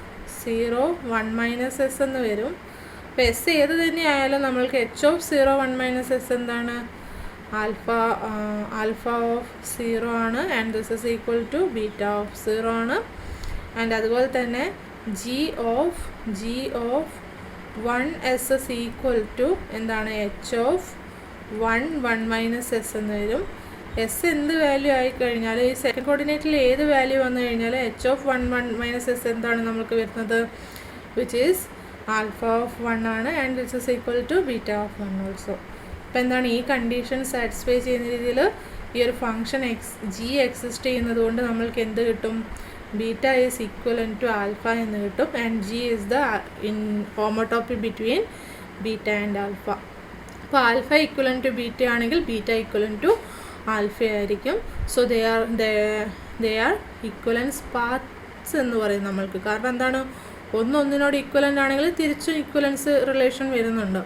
0 1 minus s എന്ന് വരും. അപ്പോൾ S ഏത് തന്നെ ആയാലും നമ്മൾക്ക് h of 0 1 minus s എന്താണ്? ആൽഫ ഓഫ് 0 ആണ്. And this is equal to beta of 0 ആണ്. ആൻഡ് അതുപോലെ തന്നെ g of 1s is equal to എന്താണ്? h of 1 minus s എന്ന് വരും. എസ് എന്ത് വാല്യൂ ആയിക്കഴിഞ്ഞാൽ ഈ സെക്കൻഡ് കോർഡിനേറ്റിൽ ഏത് വാല്യൂ വന്നു കഴിഞ്ഞാൽ h of 1 minus s എന്താണ് നമുക്ക് വരുന്നത്? വിച്ച് ഈസ് ആൽഫ ഓഫ് 1 ആണ്. And which is equal to beta of 1 also. അപ്പോൾ എന്താണ്? ഈ കണ്ടീഷൻ സാറ്റിസ്ഫൈ ചെയ്യുന്ന രീതിയിൽ ഈ ഒരു ഫംഗ്ഷൻ ജി എക്സിസ്റ്റ് ചെയ്യുന്നത് കൊണ്ട് നമ്മൾക്ക് എന്ത് കിട്ടും? Beta is equivalent to alpha എന്ന് കിട്ടും. And g is the homotopy between beta and alpha. അപ്പോൾ ആൽഫ ഈക്വലൻറ്റ് ടു ബീറ്റ ആണെങ്കിൽ ബീറ്റ ഈക്വലൻറ്റ് ടു ആൽഫ ആയിരിക്കും. So they are equivalence paths എന്ന് പറയും നമ്മൾക്ക്. കാരണം എന്താണ്? ഒന്നിനോട് ഈക്വലൻ്റ് ആണെങ്കിൽ തിരിച്ചും ഈക്വലൻസ് റിലേഷൻ വരുന്നുണ്ട്.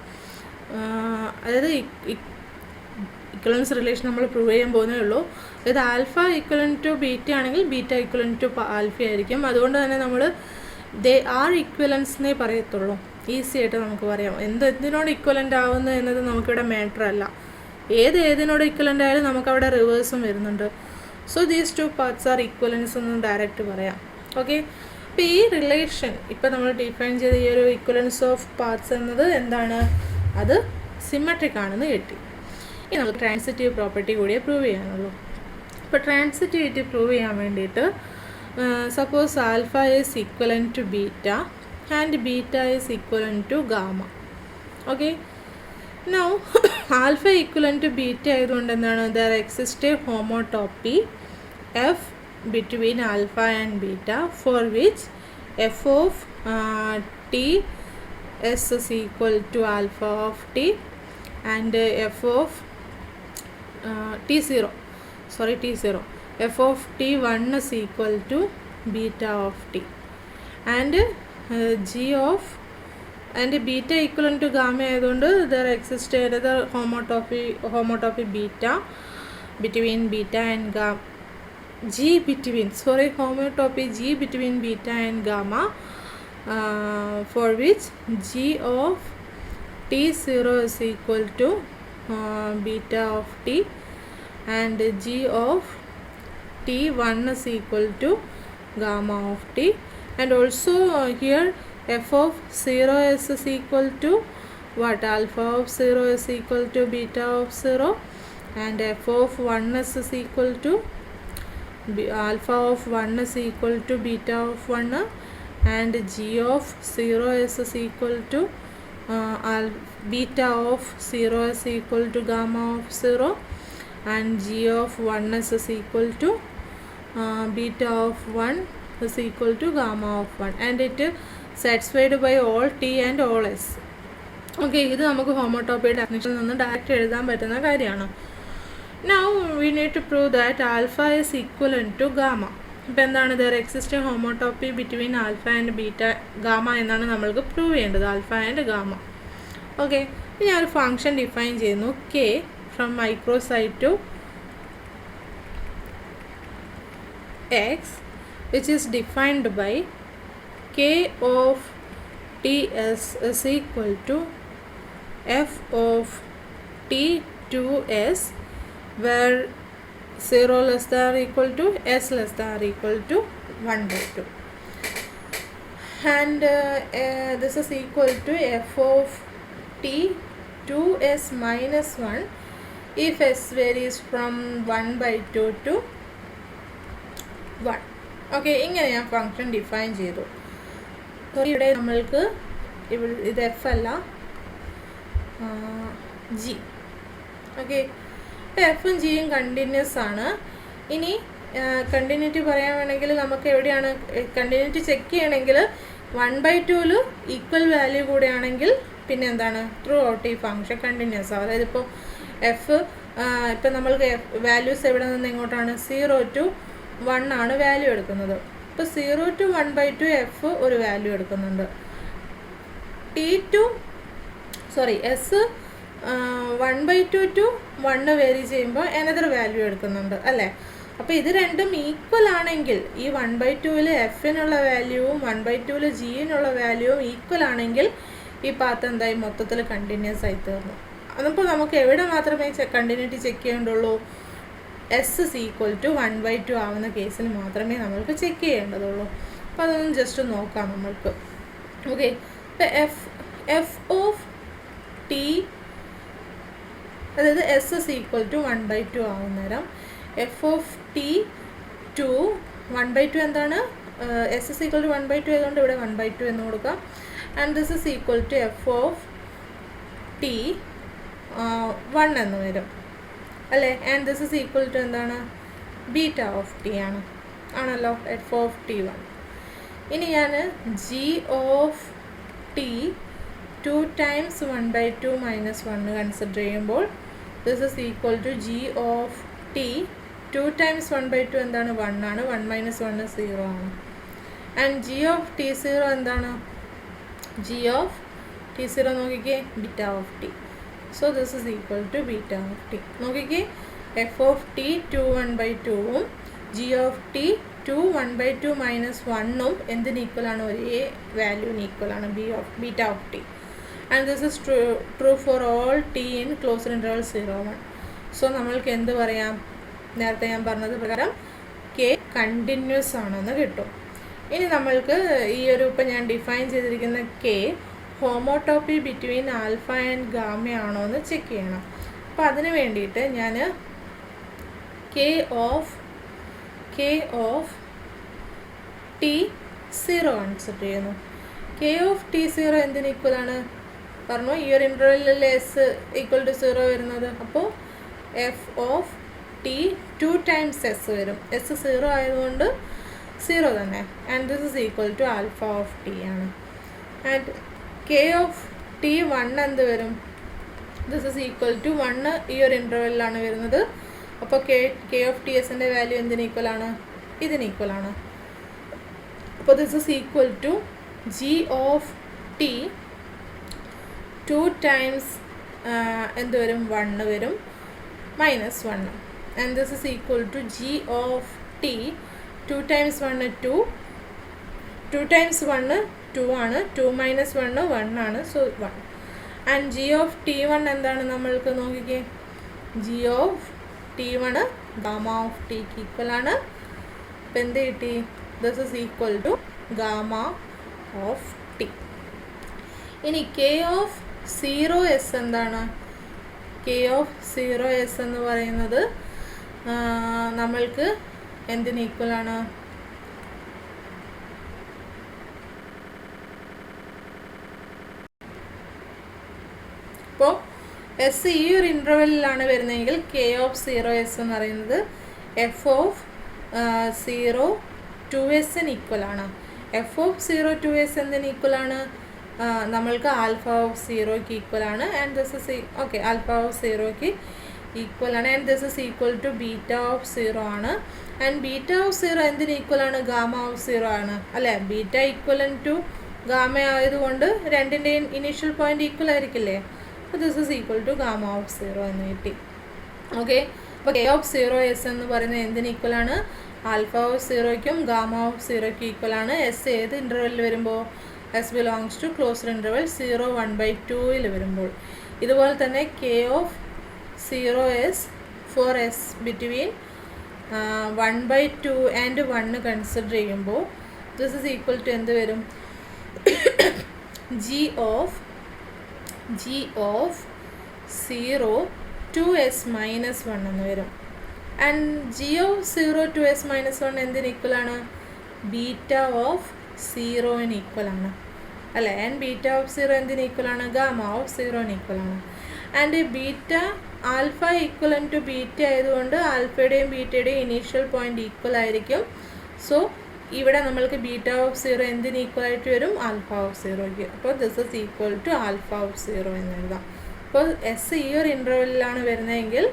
അതായത് ഇക്വലൻസ് റിലേഷൻ നമ്മൾ പ്രൂവ് ചെയ്യാൻ പോകുന്നേ ഉള്ളൂ. അതായത് ആൽഫ ഈക്വലൻറ്റ് ടു ബീറ്റ ആണെങ്കിൽ ബീറ്റ ഈക്വലൻറ്റ് ടു ആൽഫ ആയിരിക്കും. അതുകൊണ്ട് തന്നെ നമ്മൾ ദേ ആർ ഈക്വലൻസിനെ പറയത്തുള്ളൂ. ഈസി ആയിട്ട് നമുക്ക് പറയാം. എന്തിനോട് ഈക്വലൻ്റ് ആവുന്നു എന്നത് നമുക്കിവിടെ മാറ്റർ അല്ല. ഏതിനോട് ഈക്വലൻ്റ് ആയാലും നമുക്കവിടെ റിവേഴ്സും വരുന്നുണ്ട്. So these two parts R equivalence എന്ന് ഡയറക്റ്റ് പറയാം. ഓക്കെ, അപ്പോൾ ഈ റിലേഷൻ ഇപ്പോൾ നമ്മൾ ഡിഫൈൻ ചെയ്ത ഈ ഒരു ഈക്വലൻസ് ഓഫ് പാർട്സ് എന്നത് എന്താണ്? അത് സിമെട്രിക് ആണെന്ന് കിട്ടി. ഇനി നമുക്ക് ട്രാൻസിറ്റീവ് പ്രോപ്പർട്ടി കൂടിയേ പ്രൂവ് ചെയ്യാനുള്ളൂ. അപ്പോൾ ട്രാൻസിറ്റിവിറ്റി പ്രൂവ് ചെയ്യാൻ വേണ്ടിയിട്ട് suppose alpha is equivalent to beta and beta is equivalent to gamma. Okay, now alpha equivalent to beta ആയതുകൊണ്ട് എന്താണ്? There exist a homotopy f between alpha and beta for which f of t s is equal to alpha of t and f of t0 f of t1 is equal to beta of t and g of and beta equivalent to gamma ആയതുകൊണ്ട് there exists another homotopy beta between beta and gamma homotopy G between beta and gamma for which G of T0 is equal to beta of T and G of T1 is equal to gamma of T and also here f of 0s is equal to what? Alpha of 0 is equal to beta of 0 and f of 1s is equal to alpha of 1 is equal to beta of 1 and g of 0s is equal to beta of 0 is equal to gamma of 0 and g of 1s is equal to beta of 1 is equal to gamma of 1 and it satisfied by all t and all s. Okay, ഇത് നമുക്ക് ഹോമോടോപ്പി ഡെഫിനിഷനിൽ നിന്ന് direct എഴുതാൻ പറ്റുന്ന കാര്യമാണ്. Now we need to prove that alpha is equivalent to gamma. ഇപ്പോൾ എന്താണ് there exist homotopy between alpha and beta gamma എന്നാണ് നമ്മൾക്ക് പ്രൂവ് ചെയ്യേണ്ടത്, ആൽഫ ആൻഡ് ഗാമ. ഓക്കെ, ഇനി ഞാൻ ഒരു ഫംഗ്ഷൻ ഡിഫൈൻ ചെയ്യുന്നു, k from microsite to X which is defined by k of T S is equal to F of t two s where 0 less than or equal to s less than or equal to 1/2, and this is equal to f of t 2s minus 1 if s varies from 1/2 to 1. Okay, ഇങ്ങനെ ഞാൻ function define ചെയ്തു. ഇവിടെ നമ്മൾക്ക് ഇത് F അല്ല G. Okay, എഫും ജിയും continuous ആണ്. ഇനി കണ്ടിന്യൂറ്റി പറയാൻ വേണമെങ്കിൽ നമുക്ക് എവിടെയാണ് കണ്ടിന്യൂറ്റി ചെക്ക് ചെയ്യണമെങ്കിൽ 1/2 ഈക്വൽ വാല്യൂ കൂടെയാണെങ്കിൽ പിന്നെ എന്താണ് ത്രൂ ഔട്ട് ഈ ഫംഗ്ഷൻ കണ്ടിന്യൂസ് ആവും. അതായത് ഇപ്പോൾ എഫ് ഇപ്പം നമ്മൾക്ക് വാല്യൂസ് എവിടെ നിന്ന് എങ്ങോട്ടാണ് 0 to 1 ആണ് വാല്യൂ എടുക്കുന്നത്. ഇപ്പോൾ 0 to 1/2 എഫ് ഒരു വാല്യൂ എടുക്കുന്നുണ്ട്. എസ് 1/2 to 1 വേരി ചെയ്യുമ്പോൾ അനദർ വാല്യൂ എടുക്കുന്നുണ്ട് അല്ലേ. അപ്പോൾ ഇത് രണ്ടും ഈക്വൽ ആണെങ്കിൽ ഈ 1/2 എഫിനുള്ള വാല്യൂവും 1/2 ജിയിനുള്ള വാല്യൂവും ഈക്വൽ ആണെങ്കിൽ ഈ പാത്ത് എന്തായി മൊത്തത്തിൽ കണ്ടിന്യൂസ് ആയി തീർന്നു. അപ്പോൾ നമുക്ക് എവിടെ മാത്രമേ കണ്ടിന്യൂറ്റി ചെക്ക് ചെയ്യേണ്ടുള്ളൂ, എസ് ഇസ് ഈക്വൽ ടു 1/2 ആവുന്ന കേസിൽ മാത്രമേ നമ്മൾക്ക് ചെക്ക് ചെയ്യേണ്ടതുള്ളൂ. അപ്പോൾ അതൊന്ന് ജസ്റ്റ് നോക്കാം നമ്മൾക്ക്. ഓക്കെ, ഇപ്പോൾ എഫ് ഓഫ് ടി അതായത് എസ് ഇസ് ഈക്വൽ ടു 1/2 ആവുന്നേരം എഫ് ഓഫ് ടി ടു 1/2 എന്താണ് എസ് ഇസ് ഈക്വൽ ടു 1/2 ആയതുകൊണ്ട് ഇവിടെ 1/2 എന്ന് കൊടുക്കാം. And this is equal to F of T 1 എന്ന് വരും അല്ലേ. And this is equal to എന്താണ് ബീറ്റ ഓഫ് ടി ആണല്ലോ എഫ് ഓഫ് ടി 1. ഇനി ഞാൻ G of T 2 times 1/2 minus 1 consider ചെയ്യുമ്പോൾ this is equal to g of t 2 times 1/2 എന്താണ് 1 ആണ്. 1 minus 1 0 ആണ്. ആൻഡ് g of t0 എന്താണ് g of t0 നോക്കിക്കേ beta of t. So this is equal to beta of t. നോക്കിക്കേ f of T 2 1/2ഉം g of T 2 1/2 minus 1ഉം എന്തിന് ഈക്വലാണ്, ഒരേ വാല്യൂവിന് ഈക്വലാണ് beta of t. And this is true for all t in closed interval 0 1. So നമ്മൾക്ക് എന്ത് പറയാം, നേരത്തെ ഞാൻ പറഞ്ഞത് പ്രകാരം കെ കണ്ടിന്യൂസ് ആണെന്ന് കിട്ടും. ഇനി നമ്മൾക്ക് ഈ ഒരു ഇപ്പം ഞാൻ ഡിഫൈൻ ചെയ്തിരിക്കുന്ന k homotopy between alpha and gamma ആണോ എന്ന് ചെക്ക് ചെയ്യണം. അപ്പോൾ അതിന് വേണ്ടിയിട്ട് ഞാൻ കെ ഓഫ് ടി 0 കൺസിഡർ ചെയ്യുന്നു. കെ ഓഫ് ടി 0 എന്തിന് ഈക്വലാണ് പറഞ്ഞു, ഈ ഒരു ഇൻ്റർവെല്ലിൽ എസ് ഈക്വൽ ടു 0 വരുന്നത്. അപ്പോൾ F of T 2 times S വരും. എസ് 0 ആയതുകൊണ്ട് 0 തന്നെ. And this is equal to alpha of T ആണ്. ആൻഡ് കെ ഓഫ് ടി 1 എന്ത് വരും, ദിസ് ഇസ് ഈക്വൽ ടു 1 ഈ ഒരു ഇൻ്റർവെല്ലിലാണ് വരുന്നത്. അപ്പോൾ കെ ഓഫ് ടി എസിൻ്റെ വാല്യൂ എന്തിന് ഈക്വലാണ്, ഇതിന് ഈക്വലാണ്. അപ്പോൾ this is equal to G of T 2 times എന്ത് വരും 1 വരും minus 1. And this is equal to G of T 2 times 1 2 2 times 1 2 ആണ്. 2 minus 1 1 ആണ്. So 1. And g of T 1 എന്താണ് നമ്മൾക്ക് നോക്കിക്കേ, g of T 1 gamma of ടിക്ക് ഈക്വലാണ്. ഇപ്പം എന്ത് കിട്ടി, this is equal to gamma of t. ഇനി കെ ഓഫ് 0s എന്താണ്, കെ ഓഫ് 0s എന്ന് പറയുന്നത് നമ്മൾക്ക് എന്തിന് ഈക്വലാണ്, ഇപ്പോൾ എസ് ഈ ഒരു ഇൻ്റർവെല്ലിലാണ് വരുന്നതെങ്കിൽ കെ ഓഫ് 0s എന്ന് പറയുന്നത് എഫ് ഓഫ് 0 2s ഈക്വലാണ്. എഫ് ഓഫ് 0 2s എന്തിന് ഈക്വലാണ്, നമ്മൾക്ക് ആൽഫ ഓഫ് 0ക്ക് ഈക്വലാണ്. And this is okay alpha of 0ക്ക് ഈക്വലാണ്. And this is equal to beta of 0 ആണ്. ആൻഡ് ബീറ്റ ഓഫ് സീറോ എന്തിന് ഈക്വൽ ആണ്? ഗാമ ഓഫ് സീറോ ആണ് അല്ലേ? ബീറ്റ ഈക്വലൻ ടു ഗാമ ആയതുകൊണ്ട് രണ്ടിൻ്റെയും ഇനീഷ്യൽ പോയിന്റ് ഈക്വൽ ആയിരിക്കില്ലേ? അപ്പോൾ this is equal to gamma of zero എന്ന് കിട്ടി. ഓക്കെ, അപ്പോൾ കെ ഓഫ് സീറോ എസ് എന്ന് പറയുന്നത് എന്തിന് ഈക്വൽ ആണ്? ആൽഫ ഓഫ് സീറോയ്ക്കും ഗാമ ഓഫ് സീറോയ്ക്കും ഈക്വൽ ആണ്. എസ് ഏത് ഇൻ്റർവെല്ലിൽ വരുമ്പോൾ? S belongs to closed interval 0 1/2 വരുമ്പോൾ. ഇതുപോലെ തന്നെ k of zero s for s between 1/2 and 1 consider ചെയ്യുമ്പോൾ ദിസ് ഇസ് ഈക്വൽ ടു എന്ത് വരും? ജി ഓഫ് 0 2s - 1 എന്ന് വരും. ആൻഡ് ജി ഓഫ് 0 2s - 1 എന്തിന് ഈക്വൽ ആണ്? ബീറ്റ ഓഫ് സീറോന് ഈക്വൽ ആണ് അല്ലേ? ആൻഡ് ബീറ്റ ഓഫ് സീറോ എന്തിന് ഈക്വൽ ആണ്? ഗാമ ഓഫ് സീറോന് ഈക്വൽ ആണ്. And beta alpha equivalent to beta ആയതുകൊണ്ട് ആൽഫയുടെയും ബീറ്റയുടെയും ഇനീഷ്യൽ പോയിന്റ് ഈക്വൽ ആയിരിക്കും. സോ ഇവിടെ നമ്മൾക്ക് ബീറ്റ ഓഫ് സീറോ എന്തിന് ഈക്വൽ ആയിട്ട് വരും? ആൽഫ ഓഫ് സീറോയ്ക്ക്. അപ്പോൾ this is equal to alpha of zero എന്ന് എഴുതാം. അപ്പോൾ എസ് ഈ ഒരു ഇൻ്റർവെല്ലിലാണ് വരുന്നതെങ്കിൽ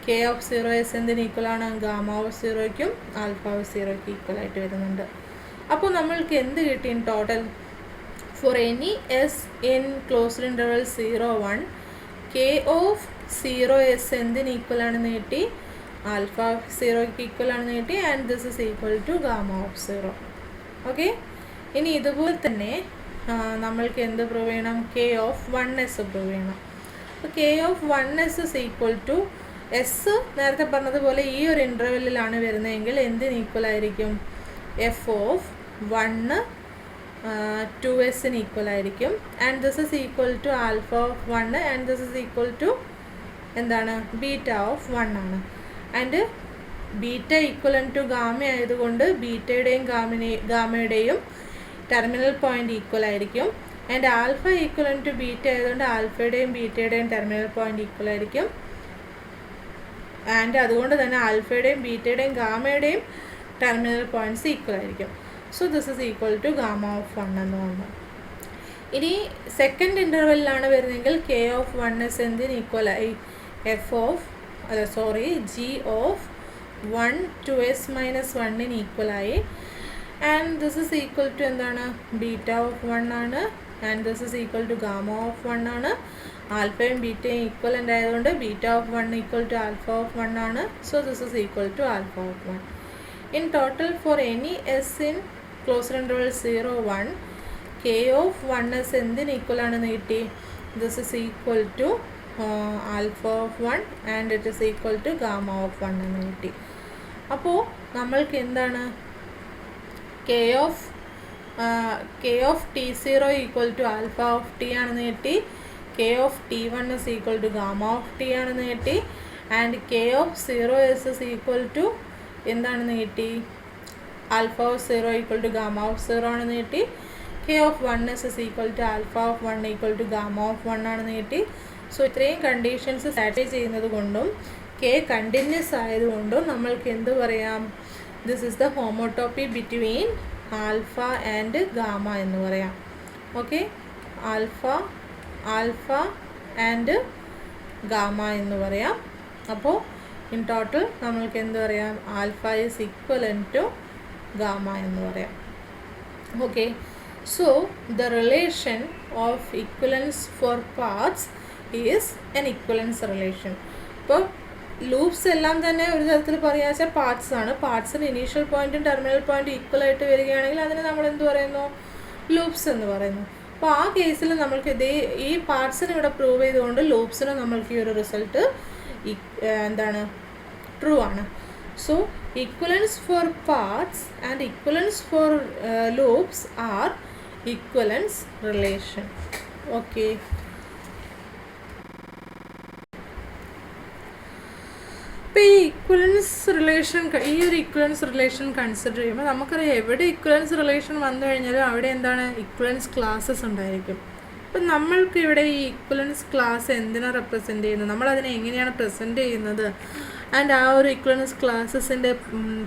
കെ ഓഫ് സീറോ എസ് എന്തിന് ഈക്വൽ ആണ്? ഗാമ ഓഫ് സീറോയ്ക്കും ആൽഫ ഓഫ് സീറോയ്ക്ക് ഈക്വൽ ആയിട്ട് വരുന്നുണ്ട്. അപ്പോൾ നമ്മൾക്ക് എന്ത് കിട്ടി in total? For any S in closed interval 0 1 K of zero S എന്തിന് ഈക്വൽ ആണെന്ന് കിട്ടി? ആൽഫ ഓഫ് സീറോയ്ക്ക് ഈക്വൽ ആണെന്ന് കിട്ടി. And this is equal to gamma of zero. Okay, ഇനി ഇതുപോലെ തന്നെ നമ്മൾക്ക് എന്ത് പ്രൂവ് ചെയ്യണം? കെ ഓഫ് 1s പ്രൂവ് ചെയ്യണം. അപ്പോൾ K of 1s is equal to S നേരത്തെ പറഞ്ഞതുപോലെ ഈ ഒരു ഇൻ്റർവെല്ലിലാണ് വരുന്നതെങ്കിൽ എന്തിന് ഈക്വൽ ആയിരിക്കും? എഫ് ഓഫ് 1 2s ഈക്വൽ ആയിരിക്കും. And this is equal to alpha of 1 and this is equal to എന്താണ്? ബീറ്റ ഓഫ് 1 ആണ്. And beta equivalent to gamma ആയതുകൊണ്ട് ബീറ്റയുടെയും ഗാമയുടെയും ടെർമിനൽ പോയിന്റ് ഈക്വൽ ആയിരിക്കും. And alpha equivalent to beta ആയതുകൊണ്ട് ആൽഫയുടെയും ബീറ്റയുടെയും ടെർമിനൽ പോയിന്റ് ഈക്വൽ ആയിരിക്കും. ആൻഡ് അതുകൊണ്ട് തന്നെ ആൽഫയുടെയും ബീറ്റയുടെയും ഗാമയുടെയും ടെർമിനൽ പോയിന്റ്സ് ഈക്വൽ ആയിരിക്കും. So this is equal to gamma of 1 എന്ന് വന്നു. ഇനി സെക്കൻഡ് ഇൻ്റർവെല്ലിലാണ് വരുന്നതെങ്കിൽ കെ ഓഫ് 1s എന്തിന് ഈക്വൽ ആയി? ജി ഓഫ് 1 2s - 1 ഈക്വൽ ആയി. And this is equal to എന്താണ്? ബീറ്റ ഓഫ് 1 ആണ്. And this is equal to gamma of 1 ആണ്. ആൽഫയും ബീറ്റയും ഈക്വലൻ്റ് ആയതുകൊണ്ട് beta of 1 equal to alpha of 1 ആണ്. So this is equal to alpha of 1. In total for any S in closed interval 0 1 K of 1s എന്തിന് equal ആണെന്ന് കിട്ടി? This is equal to alpha of 1 and it is equal to gamma of 1 എന്ന് കിട്ടി. അപ്പോൾ നമ്മൾക്ക് എന്താണ്? K of T0 equal to alpha of T ആണെന്ന് കിട്ടി. K of T1 is equal to gamma of T ആണെന്ന് കിട്ടി. And K of 0s is equal to എന്താണെന്ന് കിട്ടി? Alpha of 0 equal to gamma of 0 ആണെന്ന് കിട്ടി. K of 1s is equal to alpha of 1 equal to gamma of 1 ആണെന്ന് കിട്ടി. So ഇത്രയും conditions satisfy ചെയ്യുന്നത് കൊണ്ടും കെ കണ്ടിന്യൂസ് ആയതുകൊണ്ടും നമ്മൾക്ക് എന്ത് പറയാം? This is the homotopy between alpha and gamma എന്ന് പറയാം. ഓക്കെ, ആൽഫ ആൻഡ് ഗാമ എന്ന് പറയാം. അപ്പോൾ ഇൻ ടോട്ടൽ നമ്മൾക്ക് എന്ത് പറയാം? Alpha is equivalent to gamma എന്ന് പറയാം. Okay, so the relation of equivalence for paths is an equivalence relation. ഇപ്പോൾ ലൂപ്സ് എല്ലാം തന്നെ ഒരു തരത്തിൽ പറയുക വെച്ചാൽ പാർട്സ് ആണ്. പാർട്സിന് ഇനീഷ്യൽ പോയിന്റും ടെർമിനൽ പോയിന്റും ഈക്വൽ ആയിട്ട് വരികയാണെങ്കിൽ അതിന് നമ്മൾ എന്ത് പറയുന്നു? ലൂപ്സ് എന്ന് പറയുന്നു. അപ്പോൾ ആ കേസിൽ നമ്മൾക്ക് ഈ പാർട്സിന് ഇവിടെ പ്രൂവ് ചെയ്തുകൊണ്ട് ലൂപ്സിന് നമ്മൾക്ക് ഈ ഒരു റിസൾട്ട് എന്താണ്? ട്രൂ ആണ്. So equivalence for parts and equivalence for loops are equivalence relation. Okay. ഇപ്പോൾ ഈ ഇക്വലൻസ് റിലേഷൻ കൺസിഡർ ചെയ്യുമ്പോൾ നമുക്കറിയാം എവിടെ ഇക്വലൻസ് റിലേഷൻ വന്നു കഴിഞ്ഞാലും അവിടെ എന്താണ്? ഇക്വലൻസ് ക്ലാസ്സസ് ഉണ്ടായിരിക്കും. അപ്പം നമ്മൾക്ക് ഇവിടെ ഈ ഇക്വലൻസ് ക്ലാസ് എന്തിനാണ് റെപ്രസെൻ്റ് ചെയ്യുന്നത്? നമ്മളതിനെ എങ്ങനെയാണ് പ്രസൻറ്റ് ചെയ്യുന്നത്? ആൻഡ് ആ ഒരു ഇക്വലൻസ് ക്ലാസ്സസിൻ്റെ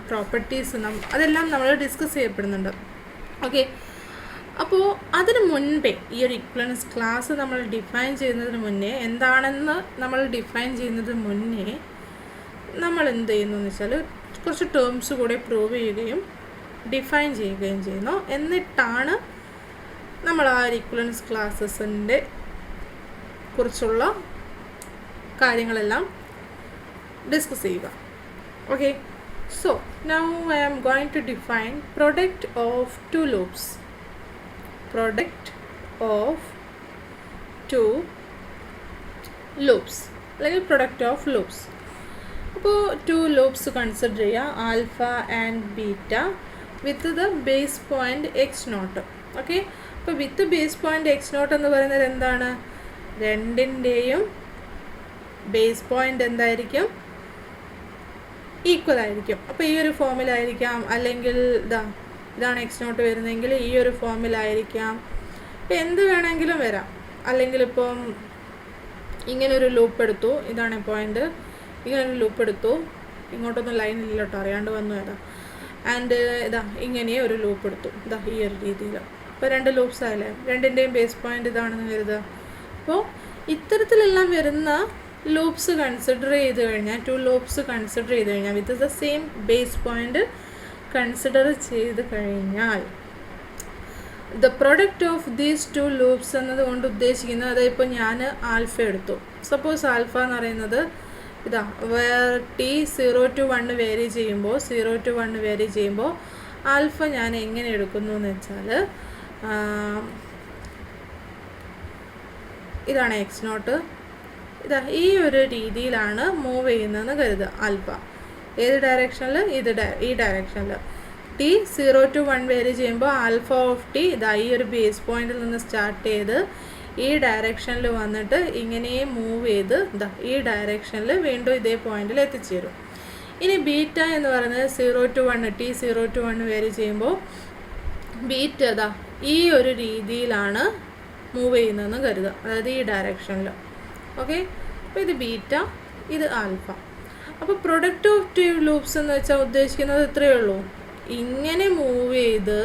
പ്രോപ്പർട്ടീസ് അതെല്ലാം നമ്മൾ ഡിസ്കസ് ചെയ്യപ്പെടുന്നുണ്ട്. ഓക്കെ, അപ്പോൾ അതിന് മുൻപേ ഈ ഒരു ഇക്വലൻസ് ക്ലാസ് നമ്മൾ ഡിഫൈൻ ചെയ്യുന്നതിന് മുന്നേ നമ്മൾ ഡിഫൈൻ ചെയ്യുന്നതിന് മുന്നേ നമ്മൾ എന്ത് ചെയ്യുന്നു എന്ന് വെച്ചാൽ കുറച്ച് ടേംസ് കൂടെ പ്രൂവ് ചെയ്യുകയും ഡിഫൈൻ ചെയ്യുകയും ചെയ്യുന്നു. എന്നിട്ടാണ് നമ്മൾ ആ ഇക്വലൻസ് ക്ലാസസിൻ്റെ കുറിച്ചുള്ള കാര്യങ്ങളെല്ലാം ഡിസ്കസ് ചെയ്യുക. Okay, so now I am going to define product of two loops. Product of two loops അല്ലെങ്കിൽ പ്രൊഡക്റ്റ് ഓഫ് ലൂപ്സ്. അപ്പോൾ ടു ലൂപ്സ് കൺസിഡർ ചെയ്യുക, alpha and beta with the base point x0. Okay, അപ്പോൾ with base point x0 എന്ന് പറയുന്നത് എന്താണ്? രണ്ടിൻ്റെയും base point എന്തായിരിക്കും? Equal ആയിരിക്കും. അപ്പോൾ ഈ ഒരു ഫോമിലായിരിക്കാം, അല്ലെങ്കിൽ ഇതാണ് x0 വരുന്നതെങ്കിൽ ഈ ഒരു ഫോമിലായിരിക്കാം. ഇപ്പോൾ എന്ത് വേണമെങ്കിലും വരാം. അല്ലെങ്കിൽ ഇപ്പം ഇങ്ങനൊരു ലൂപ്പ് എടുത്തു, ഇതാണ് പോയിൻ്റ്, ഇങ്ങനൊരു ലൂപ്പ് എടുത്തു, ഇങ്ങോട്ടൊന്നും ലൈൻ ഇല്ല കേട്ടോ, അറിയാണ്ട് വന്നു ഏതാ. ആൻഡ് ഇങ്ങനെ ഒരു ലൂപ്പ് എടുത്തു, ഈ ഒരു രീതിയിൽ. ഇപ്പോൾ രണ്ട് ലൂപ്സ് ആയില്ലേ, രണ്ടിൻ്റെയും ബേസ് പോയിൻ്റ് ഇതാണെന്ന് കരുതുക. അപ്പോൾ ഇത്തരത്തിലെല്ലാം വരുന്ന ലൂപ്സ് കൺസിഡർ ചെയ്ത് കഴിഞ്ഞാൽ, ടു ലൂപ്സ് കൺസിഡർ ചെയ്ത് കഴിഞ്ഞാൽ വിത്ത് the same base point consider ചെയ്ത് കഴിഞ്ഞാൽ the product of these two loops എന്നതുകൊണ്ട് ഉദ്ദേശിക്കുന്നത്, അതായത് ഞാൻ ആൽഫ എടുത്തു. സപ്പോസ് ആൽഫ എന്ന് പറയുന്നത് വേർ ടി 0 to 1 വേരി ചെയ്യുമ്പോൾ, 0 to 1 വേരി ചെയ്യുമ്പോൾ ആൽഫ ഞാൻ എങ്ങനെ എടുക്കുന്നു എന്ന് വെച്ചാൽ, ഇതാണ് x0, ഈ ഒരു രീതിയിലാണ് മൂവ് ചെയ്യുന്നതെന്ന് കരുതുക. ആൽഫ ഏത് ഡയറക്ഷനിൽ? ഈ ഡയറക്ഷനിൽ. ടി 0 to 1 വേരി ചെയ്യുമ്പോൾ ആൽഫ ഓഫ് ടി ഈ ഒരു ബേസ് പോയിന്റിൽ നിന്ന് സ്റ്റാർട്ട് ചെയ്ത് ഈ ഡയറക്ഷനിൽ വന്നിട്ട് ഇങ്ങനെ മൂവ് ചെയ്ത് ഈ ഡയറക്ഷനിൽ വീണ്ടും ഇതേ പോയിന്റിൽ എത്തിച്ചേരും. ഇനി ബീറ്റ എന്ന് പറയുന്നത് 0 to 1, ടി 0 to 1 വേരി ചെയ്യുമ്പോൾ ബീറ്റ ഈ ഒരു രീതിയിലാണ് മൂവ് ചെയ്യുന്നതെന്ന് കരുതുക, അതായത് ഈ ഡയറക്ഷനിൽ. ഓക്കെ, അപ്പോൾ ഇത് ബീറ്റ, ഇത് ആൽഫ. അപ്പോൾ പ്രൊഡക്റ്റ് ഓഫ് ടു ലൂപ്സ് എന്ന് വെച്ചാൽ ഉദ്ദേശിക്കുന്നത് ഇത്രയേ ഉള്ളൂ. ഇങ്ങനെ മൂവ് ചെയ്ത്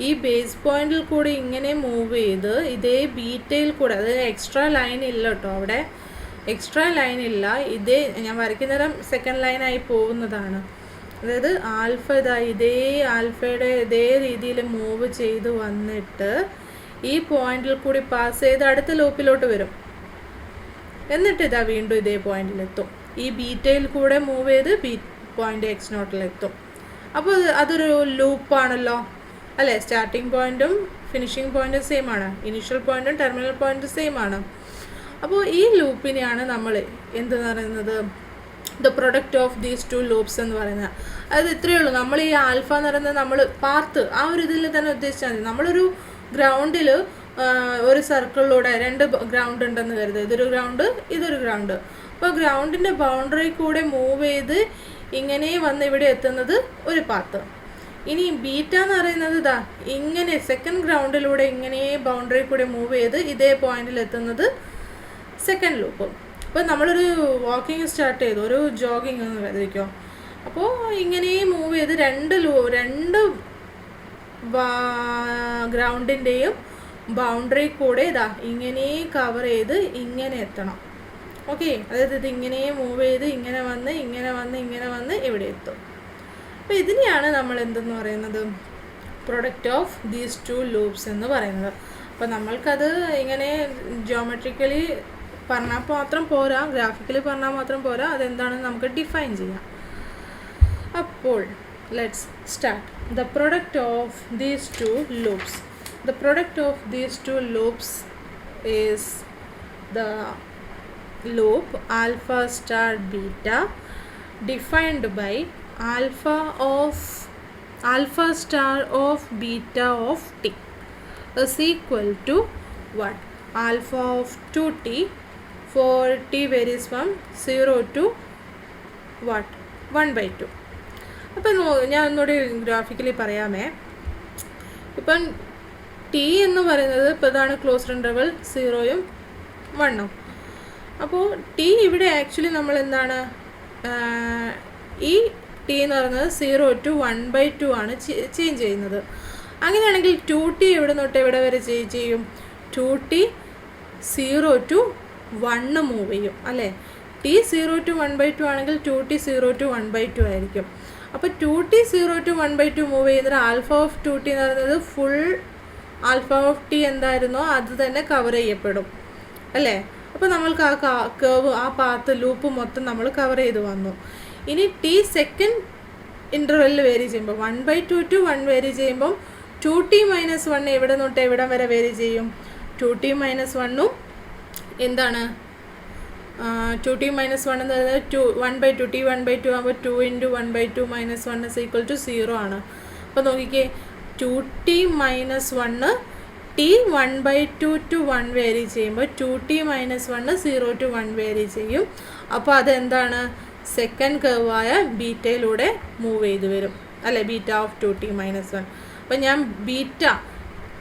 ഈ ബേസ് പോയിന്റിൽ കൂടി ഇങ്ങനെ മൂവ് ചെയ്ത് ഇതേ ബീറ്റയിൽ കൂടെ, അതായത് എക്സ്ട്രാ ലൈൻ ഇല്ല കേട്ടോ, അവിടെ എക്സ്ട്രാ ലൈൻ ഇല്ല, ഇതേ ഞാൻ വരയ്ക്കുന്നേരം സെക്കൻഡ് ലൈനായി പോകുന്നതാണ്. അതായത് ആൽഫ ഇതേ ആൽഫയുടെ ഇതേ രീതിയിൽ മൂവ് ചെയ്ത് വന്നിട്ട് ഈ പോയിന്റിൽ കൂടി പാസ് ചെയ്ത് അടുത്ത ലൂപ്പിലോട്ട് വരും. എന്നിട്ട് വീണ്ടും ഇതേ പോയിന്റിലെത്തും. ഈ ബീറ്റയിൽ കൂടെ മൂവ് ചെയ്ത് പോയിന്റ് x0-ലെത്തും. അപ്പോൾ അതൊരു ലൂപ്പാണല്ലോ അല്ലേ? സ്റ്റാർട്ടിംഗ് പോയിന്റും ഫിനിഷിംഗ് പോയിന്റും സെയിം ആണ്, ഇനീഷ്യൽ പോയിന്റും ടെർമിനൽ പോയിന്റും സെയിം ആണ്. അപ്പോൾ ഈ ലൂപ്പിനെയാണ് നമ്മൾ എന്തെന്ന് പറയുന്നത്, the product of these two loops എന്ന് പറയുന്നത്. അത് ഇത്രയേ ഉള്ളൂ. നമ്മൾ ഈ ആൽഫ എന്ന് പറയുന്നത് നമ്മൾ പാർട്ട് ആ ഒരു ഇതിൽ തന്നെ ഉദ്ദേശിച്ചാൽ മതി. നമ്മളൊരു ഗ്രൗണ്ടിൽ ഒരു സർക്കിളിലൂടെ രണ്ട് ഗ്രൗണ്ട് ഉണ്ടെന്ന് കരുതുക, ഇതൊരു ഗ്രൗണ്ട്, ഇതൊരു ഗ്രൗണ്ട്. അപ്പോൾ ഗ്രൗണ്ടിൻ്റെ ബൗണ്ടറി കൂടെ മൂവ് ചെയ്ത് ഇങ്ങനെ വന്ന് ഇവിടെ എത്തുന്നത് ഒരു പാത്ത്. ഇനി ബീറ്റ എന്ന് പറയുന്നത് ഇങ്ങനെ സെക്കൻഡ് ഗ്രൗണ്ടിലൂടെ ഇങ്ങനെ ബൗണ്ടറി കൂടെ മൂവ് ചെയ്ത് ഇതേ പോയിന്റിൽ എത്തുന്നത് സെക്കൻഡ് ലൂപ്പ്. അപ്പോൾ നമ്മളൊരു വാക്കിംഗ് സ്റ്റാർട്ട് ചെയ്തു, ഒരു ജോഗിങ് എന്ന് കരുതിക്കോ. അപ്പോൾ ഇങ്ങനെ മൂവ് ചെയ്ത് രണ്ട് ഗ്രൗണ്ടിൻ്റെയും ബൗണ്ടറി കൂടെ ഇങ്ങനെ കവർ ചെയ്ത് ഇങ്ങനെ എത്തണം. ഓക്കെ, അതായത് ഇത് ഇങ്ങനെ മൂവ് ചെയ്ത് ഇങ്ങനെ വന്ന് ഇവിടെ എത്തും. അപ്പോൾ ഇതിനെയാണ് നമ്മൾ എന്തെന്ന് പറയുന്നത്, product of these two loops എന്ന് പറയുന്നത്. അപ്പോൾ നമ്മൾക്കത് ഇങ്ങനെ ജിയോമെട്രിക്കലി പറഞ്ഞാൽ മാത്രം പോരാ, ഗ്രാഫിക്കലി പറഞ്ഞാൽ മാത്രം പോരാ, അതെന്താണെന്ന് നമുക്ക് ഡിഫൈൻ ചെയ്യാം. അപ്പോൾ let's start. The product of these two loops. The product of these two loops is the loop alpha star beta defined by alpha star of beta of t is equal to what? Alpha of 2t for t varies from 0 to what? 1/2. അപ്പം ഞാൻ ഒന്നുകൂടി graphically പറയാമേ. ഇപ്പം T എന്ന് പറയുന്നത് ഇപ്പോൾ ഇതാണ് closed interval 0 ഉം 1 ഉം. അപ്പോൾ ടി ഇവിടെ ആക്ച്വലി നമ്മൾ എന്താണ്, ഈ ടി എന്ന് പറയുന്നത് 0 to 1/2 ആണ് ചേഞ്ച് ചെയ്യുന്നത്. അങ്ങനെയാണെങ്കിൽ 2t എവിടെ തൊട്ട് എവിടെ വരെ ചേഞ്ച് ചെയ്യും? 2t 0 to 1 മൂവ് ചെയ്യും അല്ലേ? ടി 0 to 1/2 ആണെങ്കിൽ 2t 0 to 1/2 ആയിരിക്കും. അപ്പോൾ 2t 0 to 1/2 മൂവ് ചെയ്യുന്നത് ആൽഫ ഓഫ് 2t എന്ന് പറയുന്നത് ഫുൾ ആൽഫ ഓഫ് ടി എന്തായിരുന്നോ അത് തന്നെ കവർ ചെയ്യപ്പെടും അല്ലേ. അപ്പോൾ നമ്മൾക്ക് ആ കേവ് ആ പാത്ത് ലൂപ്പ് മൊത്തം നമ്മൾ കവർ ചെയ്ത് വന്നു. ഇനി ടി സെക്കൻഡ് ഇൻ്റർവെല്ലിൽ വേരി ചെയ്യുമ്പോൾ 1/2 to 1 വേരി ചെയ്യുമ്പം 2t - 1 എവിടെ തൊട്ട് എവിടം വരെ വേരി ചെയ്യും? 2t - 1ഉം എന്താണ് 2t - 1 എന്ന് പറയുന്നത് 1/2 t 1/2 ആകുമ്പോൾ 2 × 1/2 - 1 = 0 ആണ്. അപ്പോൾ നോക്കിക്കേ 2t - 1 t 1/2 to 1 വേരി ചെയ്യുമ്പോൾ 2t - 1 0 to 1 വേരി ചെയ്യും. അപ്പോൾ അതെന്താണ് സെക്കൻഡ് കർവായ ബീറ്റയിലൂടെ മൂവ് ചെയ്ത് വരും അല്ലേ, ബീറ്റ ഓഫ് 2t - 1. അപ്പോൾ ഞാൻ ബീറ്റ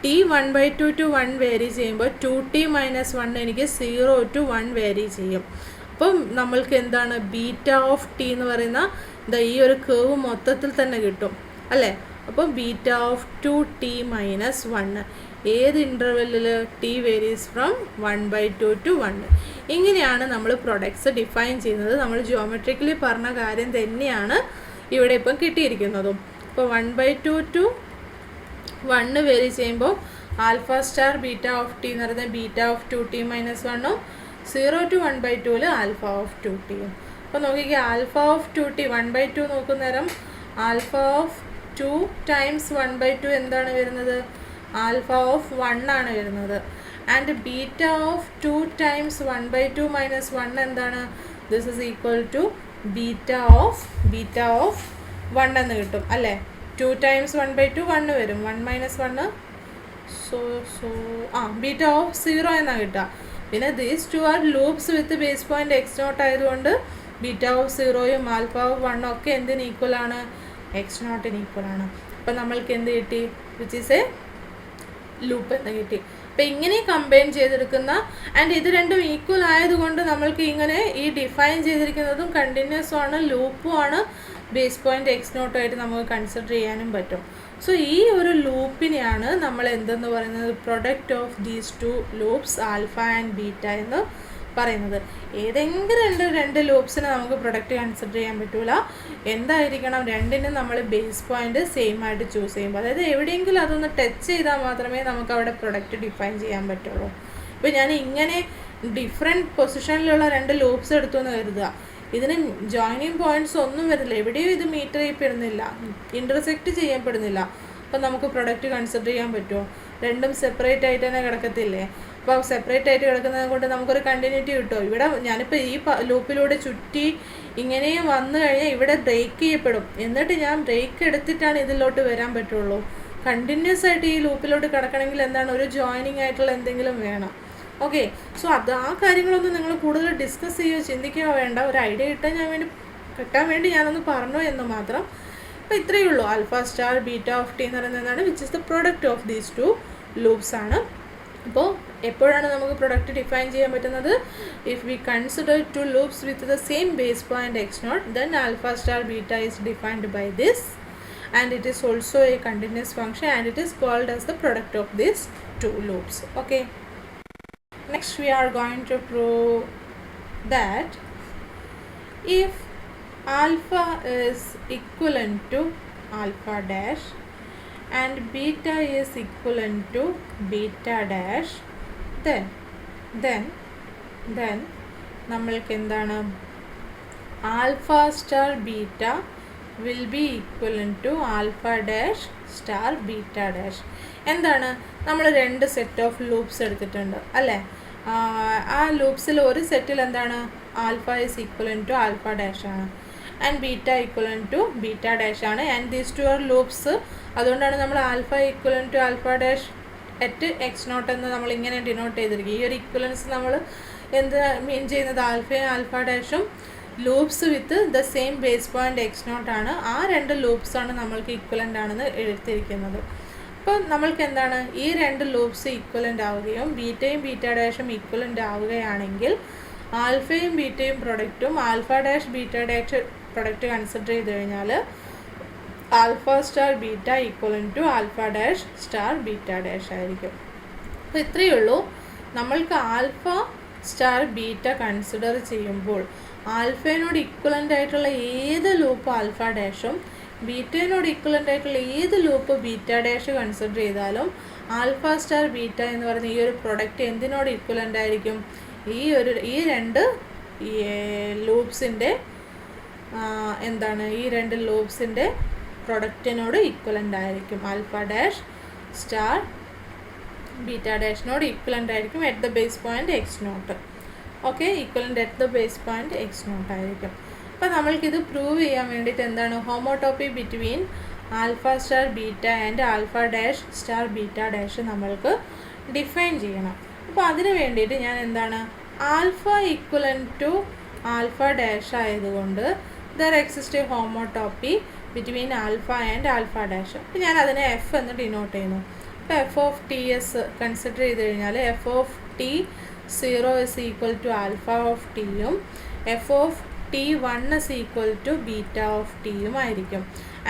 t 1/2 to 1 വേരി ചെയ്യുമ്പോൾ 2t - 1 എനിക്ക് 0 to 1 വേരി ചെയ്യും. അപ്പം നമ്മൾക്ക് എന്താണ് ബീറ്റ ഓഫ് ടി എന്ന് പറയുന്ന ഈ ഒരു കേവ് മൊത്തത്തിൽ തന്നെ കിട്ടും അല്ലേ. അപ്പോൾ ബീറ്റ ഓഫ് 2t - 1 ഏത് ഇൻ്റർവെല്ലിൽ ടി വേരീസ് ഫ്രം 1/2 to 1. ഇങ്ങനെയാണ് നമ്മൾ പ്രൊഡക്ട്സ് ഡിഫൈൻ ചെയ്യുന്നത്. നമ്മൾ ജിയോമെട്രിക്കലി പറഞ്ഞ കാര്യം തന്നെയാണ് ഇവിടെ ഇപ്പം കിട്ടിയിരിക്കുന്നതും. ഇപ്പോൾ 1/2 to 1 വേരി ചെയ്യുമ്പോൾ alpha star beta of T എന്ന് പറയുന്നത് ബീറ്റ ഓഫ് 2t - 1ഉം 0 to 1/2 ആൽഫ ഓഫ് 2tയും. അപ്പോൾ നോക്കിക്കുക ആൽഫ ഓഫ് 2t 1/2 നോക്കുന്നേരം ആൽഫ ഓഫ് 2 times 1/2 എന്താണ് വരുന്നത്? ആൽഫ ഓഫ് 1 ആണ് വരുന്നത്. ആൻഡ് ബീറ്റ ഓഫ് 2 times 1/2 - 1 എന്താണ്? This is equal to beta of 1 എന്ന് കിട്ടും അല്ലേ. 2 times 1/2 1 വരും. 1 - 1 ബീറ്റ ഓഫ് 0 എന്നാണ് കിട്ടുക. പിന്നെ these 2 are loops with base point x0 ആയതുകൊണ്ട് ബീറ്റ ഓഫ് 0യും ആൽഫ ഓഫ് 1 ഒക്കെ എന്തിന് ഈക്വൽ ആണ്? x0 ഈക്വൽ ആണ്. അപ്പം നമ്മൾക്ക് എന്ത് കിട്ടി? വിച്ച് ഈസ് എ ലൂപ്പ് എന്ന് കിട്ടി. അപ്പം ഇങ്ങനെ കമ്പൈൻ ചെയ്തെടുക്കുന്ന ആൻഡ് ഇത് രണ്ടും ഈക്വൽ ആയതുകൊണ്ട് നമ്മൾക്ക് ഇങ്ങനെ ഈ ഡിഫൈൻ ചെയ്തിരിക്കുന്നതും കണ്ടിന്യൂസും ആണ്, ലൂപ്പും ആണ്, ബേസ് പോയിന്റ് x0 ആയിട്ട് നമുക്ക് കൺസിഡർ ചെയ്യാനും പറ്റും. സോ ഈ ഒരു ലൂപ്പിനെയാണ് നമ്മൾ എന്തെന്ന് പറയുന്നത്? Product of these 2 loops alpha and beta എന്ന് പറയുന്നത്. ഏതെങ്കിലും രണ്ട് ലൂപ്സിനെ നമുക്ക് പ്രൊഡക്റ്റ് കൺസിഡർ ചെയ്യാൻ പറ്റില്ല. എന്തായിരിക്കണം? രണ്ടിനും നമ്മൾ ബേസ് പോയിന്റ് സെയിം ആയിട്ട് ചൂസ് ചെയ്യുമ്പോൾ, അതായത് എവിടെയെങ്കിലും അതൊന്ന് ടച്ച് ചെയ്താൽ മാത്രമേ നമുക്ക് അവിടെ പ്രൊഡക്റ്റ് ഡിഫൈൻ ചെയ്യാൻ പറ്റുള്ളൂ. ഇപ്പോൾ ഞാൻ ഇങ്ങനെ ഡിഫറെൻറ്റ് പൊസിഷനിലുള്ള 2 ലൂപ്സ് എടുത്തു എന്ന് കരുതുക. ഇതിന് ജോയിനിങ് പോയിൻറ്റ്സ് ഒന്നും വരുന്നില്ല, എവിടെയും ഇത് മീറ്റ് ചെയ്യപ്പെടുന്നില്ല, ഇൻ്റർസെക്റ്റ് ചെയ്യപ്പെടുന്നില്ല. അപ്പോൾ നമുക്ക് പ്രൊഡക്റ്റ് കൺസിഡർ ചെയ്യാൻ പറ്റുമോ? രണ്ടും സെപ്പറേറ്റ് ആയിട്ട് തന്നെ കിടക്കത്തില്ലേ? അപ്പോൾ സെപ്പറേറ്റ് ആയിട്ട് കിടക്കുന്നത് കൊണ്ട് നമുക്കൊരു കണ്ടിന്യൂറ്റി കിട്ടുമോ? ഇവിടെ ഞാനിപ്പോൾ ഈ ലൂപ്പിലൂടെ ചുറ്റി ഇങ്ങനെ വന്നു കഴിഞ്ഞാൽ ഇവിടെ ബ്രേക്ക് ചെയ്യപ്പെടും. എന്നിട്ട് ഞാൻ ബ്രേക്ക് എടുത്തിട്ടാണ് ഇതിലോട്ട് വരാൻ പറ്റുള്ളൂ. കണ്ടിന്യൂസ് ആയിട്ട് ഈ ലൂപ്പിലോട്ട് കിടക്കണമെങ്കിൽ എന്താണ്? ഒരു ജോയിനിങ് ആയിട്ടുള്ള എന്തെങ്കിലും വേണം. ഓക്കെ, സോ ആ കാര്യങ്ങളൊന്നും നിങ്ങൾ കൂടുതൽ ഡിസ്കസ് ചെയ്യുകയോ ചിന്തിക്കുകയോ വേണ്ട. ഒരു ഐഡിയ കിട്ടാൻ വേണ്ടി ഞാനൊന്ന് പറഞ്ഞു എന്ന് മാത്രം. അപ്പോൾ ഇത്രയേ ഉള്ളൂ. Alpha star beta of T എന്ന് പറയുന്നതാണ് which is the product of these 2 loops ആണ്. അപ്പോൾ എപ്പോഴാണ് നമുക്ക് പ്രൊഡക്റ്റ് ഡിഫൈൻ ചെയ്യാൻ പറ്റുന്നത്? If we consider 2 loops with the same base point x0, then alpha star beta is defined by this, and it is also a continuous function, and it is called as the product of these 2 loops. Okay, next we are going to prove that if alpha is equivalent to alpha dash and beta is equivalent to beta dash, then നമ്മൾക്ക് എന്താണ്? Alpha star beta will be equivalent to alpha dash star beta dash. എന്താണ്? നമ്മൾ 2 set of loops എടുത്തിട്ടുണ്ട് അല്ലേ. ആ ലൂപ്സിൽ ഒരു സെറ്റിൽ എന്താണ്? Alpha is equivalent to alpha dash ആണ് and beta equivalent to beta dash ആണ്. And these 2 are loops. അതുകൊണ്ടാണ് നമ്മൾ alpha equivalent to alpha dash at x0 എന്ന് നമ്മൾ ഇങ്ങനെ ഡിനോട്ട് ചെയ്തിരിക്കും. ഈ ഒരു ഇക്വലൻസ് നമ്മൾ എന്ത് മീൻ ചെയ്യുന്നത്? ആൽഫയും ആൽഫ ഡാഷും loops with the same base point x0 ആണ്. ആ 2 ലൂപ്സാണ് നമ്മൾക്ക് ഈക്വലൻ്റ് ആണെന്ന് എടുത്തിരിക്കുന്നത്. അപ്പോൾ നമ്മൾക്ക് എന്താണ്? ഈ 2 ലൂപ്സ് ഈക്വലൻ്റ് ആവുകയും ബീറ്റയും ബീറ്റ ഡാഷും ഈക്വലൻ്റ് ആവുകയാണെങ്കിൽ ആൽഫയും ബീറ്റയും പ്രൊഡക്റ്റും alpha dash beta dash product consider ചെയ്ത് കഴിഞ്ഞാൽ alpha star beta equivalent to alpha dash star beta dash ആയിരിക്കും. അപ്പോൾ ഇത്രയേ ഉള്ളൂ. നമ്മൾക്ക് ആൽഫ സ്റ്റാർ ബീറ്റ കൺസിഡർ ചെയ്യുമ്പോൾ ആൽഫേനോട് ഇക്വലൻ്റ് ആയിട്ടുള്ള ഏത് ലൂപ്പ് ആൽഫ ഡാഷും ബീറ്റേനോട് ഇക്വലൻ്റ് ആയിട്ടുള്ള ഏത് ലൂപ്പ് ബീറ്റ ഡാഷ് കൺസിഡർ ചെയ്താലും ആൽഫ സ്റ്റാർ ബീറ്റ എന്ന് പറയുന്ന ഈ ഒരു പ്രൊഡക്റ്റ് എന്തിനോട് ഇക്വലൻ്റ് ആയിരിക്കും? ഈ രണ്ട് ലൂപ്സിൻ്റെ ഈ രണ്ട് ലൂപ്സിൻ്റെ പ്രൊഡക്റ്റിനോട് ഇക്വലൻ്റ് ആയിരിക്കും. ആൽഫ ഡാഷ് സ്റ്റാർ ബീറ്റ ഡാഷിനോട് ഇക്വലൻ്റ് ആയിരിക്കും at the base point x0. Okay, equivalent at the base point x0 ആയിരിക്കും. അപ്പോൾ നമ്മൾക്കിത് പ്രൂവ് ചെയ്യാൻ വേണ്ടിയിട്ട് എന്താണ് homotopy between alpha star beta and alpha dash star beta dash നമ്മൾക്ക് ഡിഫൈൻ ചെയ്യണം. അപ്പോൾ അതിന് വേണ്ടിയിട്ട് ഞാൻ alpha equivalent to alpha dash ആയതുകൊണ്ട് there exist a homotopy between alpha and alpha dash. അപ്പോൾ ഞാൻ അതിനെ എഫ് എന്ന് ഡിനോട്ട് ചെയ്യുന്നു. അപ്പോൾ F of T S consider ചെയ്ത് കഴിഞ്ഞാൽ F of T 0 is equal to alpha of ടിയും F of T 1 is equal to beta of ടിയും ആയിരിക്കും.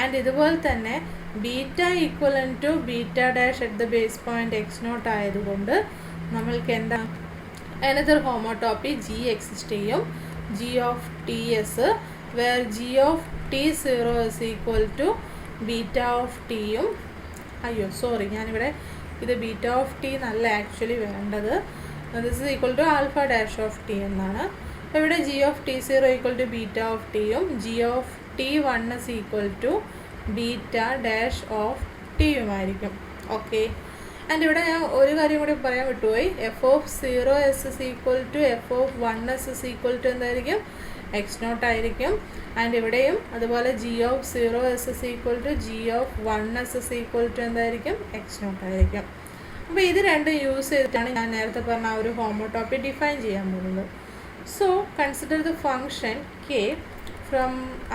ആൻഡ് ഇതുപോലെ തന്നെ beta equivalent to beta dash at the base point x0 ആയതുകൊണ്ട് നമ്മൾക്ക് another homotopy G exist ചെയ്യും, G of T S, where G of T 0 is equal to beta of ടിയും ഞാനിവിടെ ഇത് ബീറ്റ ഓഫ് ടി നല്ല actually വേണ്ടത് this is equal to alpha dash of T എന്നാണ്. അപ്പോൾ ഇവിടെ G of T 0 equal to beta of ടിയും G of T 1 is equal to beta dash of ടിയുമായിരിക്കും. ഓക്കെ, ആൻഡ് ഇവിടെ ഞാൻ ഒരു കാര്യം കൂടി പറയാൻ വിട്ടുപോയി. F of 0 S is equal to F of 1 S is equal to എന്തായിരിക്കും? x0 ആയിരിക്കും. ആൻഡ് ഇവിടെയും അതുപോലെ G of 0 S is equal to G of 1 S is equal to എന്തായിരിക്കും? x0 ആയിരിക്കും. അപ്പോൾ ഇത് രണ്ടും യൂസ് ചെയ്തിട്ടാണ് ഞാൻ നേരത്തെ പറഞ്ഞ ആ ഒരു ഹോമോട്ടോപ്പി ഡിഫൈൻ ചെയ്യാൻ പോകുന്നത്. So consider the function k from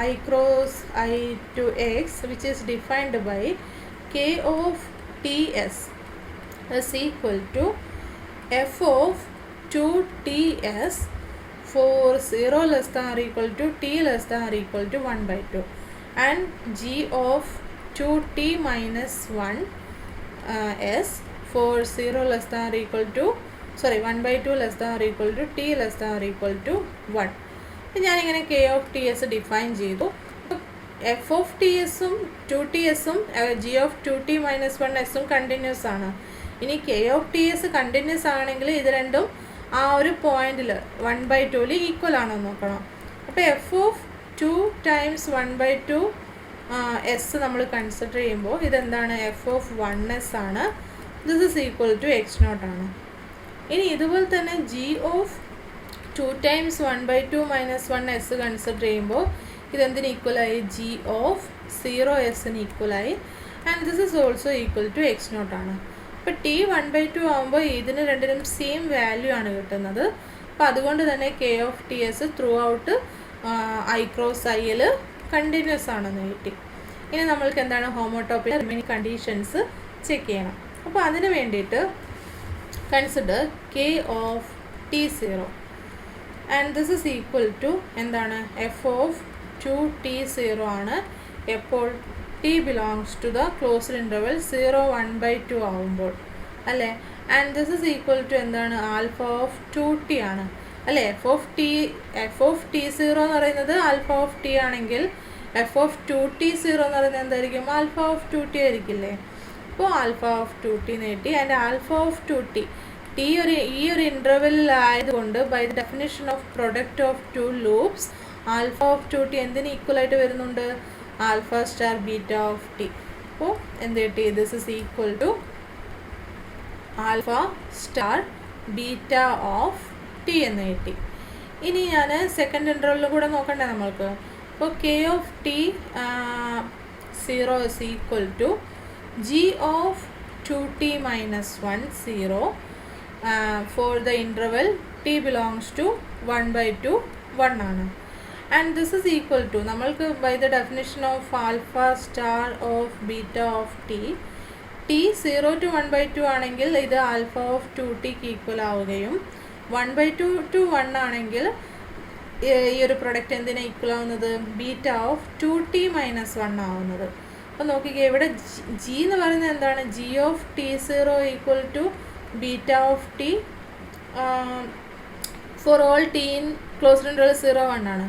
I cross I to x which is defined by k of ts is equal to f of 2ts for 0 less than or equal to t less than or equal to 1/2 and g of 2t minus 1 s for 0 less than or equal to 1/2 less than or equal to t less than or equal to 1. ഞാനിങ്ങനെ K of T S define ചെയ്തു. F of T എസും 2ts G of 2t minus 1s continuous ആണ്. ഇനി k of T S continuous ആണെങ്കിൽ ഇത് രണ്ടും ആ ഒരു പോയിന്റിൽ 1/2 ഈക്വൽ ആണോ നോക്കണം. അപ്പോൾ എഫ് ഓഫ് 2 ടൈംസ് 1/2 എസ് നമ്മൾ കൺസിഡർ ചെയ്യുമ്പോൾ ഇതെന്താണ്? എഫ് ഓഫ് 1s ആണ്. This is equal to x0 ആണ്. ഇനി ഇതുപോലെ തന്നെ G of 2 times 1/2 minus 1s consider ചെയ്യുമ്പോൾ ഇതെന്തിന് ഈക്വലായി? ജി ഓഫ് 0s ഈക്വലായി. And this is also equal to x0 ആണ്. അപ്പോൾ ടി 1/2 ആകുമ്പോൾ ഇതിന് രണ്ടിനും സെയിം വാല്യൂ ആണ് കിട്ടുന്നത്. അപ്പോൾ അതുകൊണ്ട് തന്നെ k of T S through out I cross ഐയിൽ കണ്ടിന്യൂസ് ആണെന്ന് കിട്ടി. ഇനി നമ്മൾക്ക് എന്താണ് ഹോമോട്ടോപ്പി റിമൈനിങ് കണ്ടീഷൻസ് ചെക്ക് ചെയ്യണം. അപ്പോൾ അതിന് വേണ്ടിയിട്ട് consider K of T 0 and this is equal to എന്താണ്? എഫ് ഓഫ് 2t0 ആണ് എപ്പോൾ T belongs to the closed interval 0 1/2 ആവുമ്പോൾ അല്ലേ. And this is equal to എന്താണ്? ആൽഫ ഓഫ് 2t ആണ് അല്ലേ. എഫ് ഓഫ് ടി 0 എന്ന് പറയുന്നത് ആൽഫ ഓഫ് ടി ആണെങ്കിൽ എഫ് ഓഫ് 2t0 എന്ന് പറയുന്നത് എന്തായിരിക്കും? ആൽഫ ഓഫ് 2t ആയിരിക്കില്ലേ. അപ്പോൾ ആൽഫ ഓഫ് 2t നേടി. ആൻഡ് ആൽഫ ഓഫ് 2t ഈ ഒരു ഇൻ്റർവെൽ ആയതുകൊണ്ട് by the definition of product of 2 loops alpha of 2t എന്തിന് ഈക്വൽ ആയിട്ട് വരുന്നുണ്ട്? Alpha star beta of T. അപ്പോൾ എന്ത് കിട്ടി? This is equal to alpha star beta of T എന്ന് കിട്ടി. ഇനി ഞാൻ സെക്കൻഡ് ഇൻ്റർവെല്ലിൽ കൂടെ നോക്കണ്ടേ നമ്മൾക്ക്. അപ്പോൾ K of T 0 is equal to G of 2t minus 1 0 for the interval t belongs to 1/2 1 ആണ്. And this is equal to നമ്മൾക്ക് by the definition of alpha star of beta of t 0 to 1/2 ആണെങ്കിൽ ഇത് alpha of 2t equal ആവുകയും 1/2 to 1 ആണെങ്കിൽ ഈ ഒരു product എന്തിനാ equal ആവുന്നത്? ബീറ്റ ഓഫ് 2t minus 1 ആവുന്നത്. അപ്പോൾ നോക്കിക്കേ ഇവിടെ ജി എന്ന് പറയുന്നത് എന്താണ്? G of T 0 equal to beta of T for all T in closed interval 0 1 ആണ്.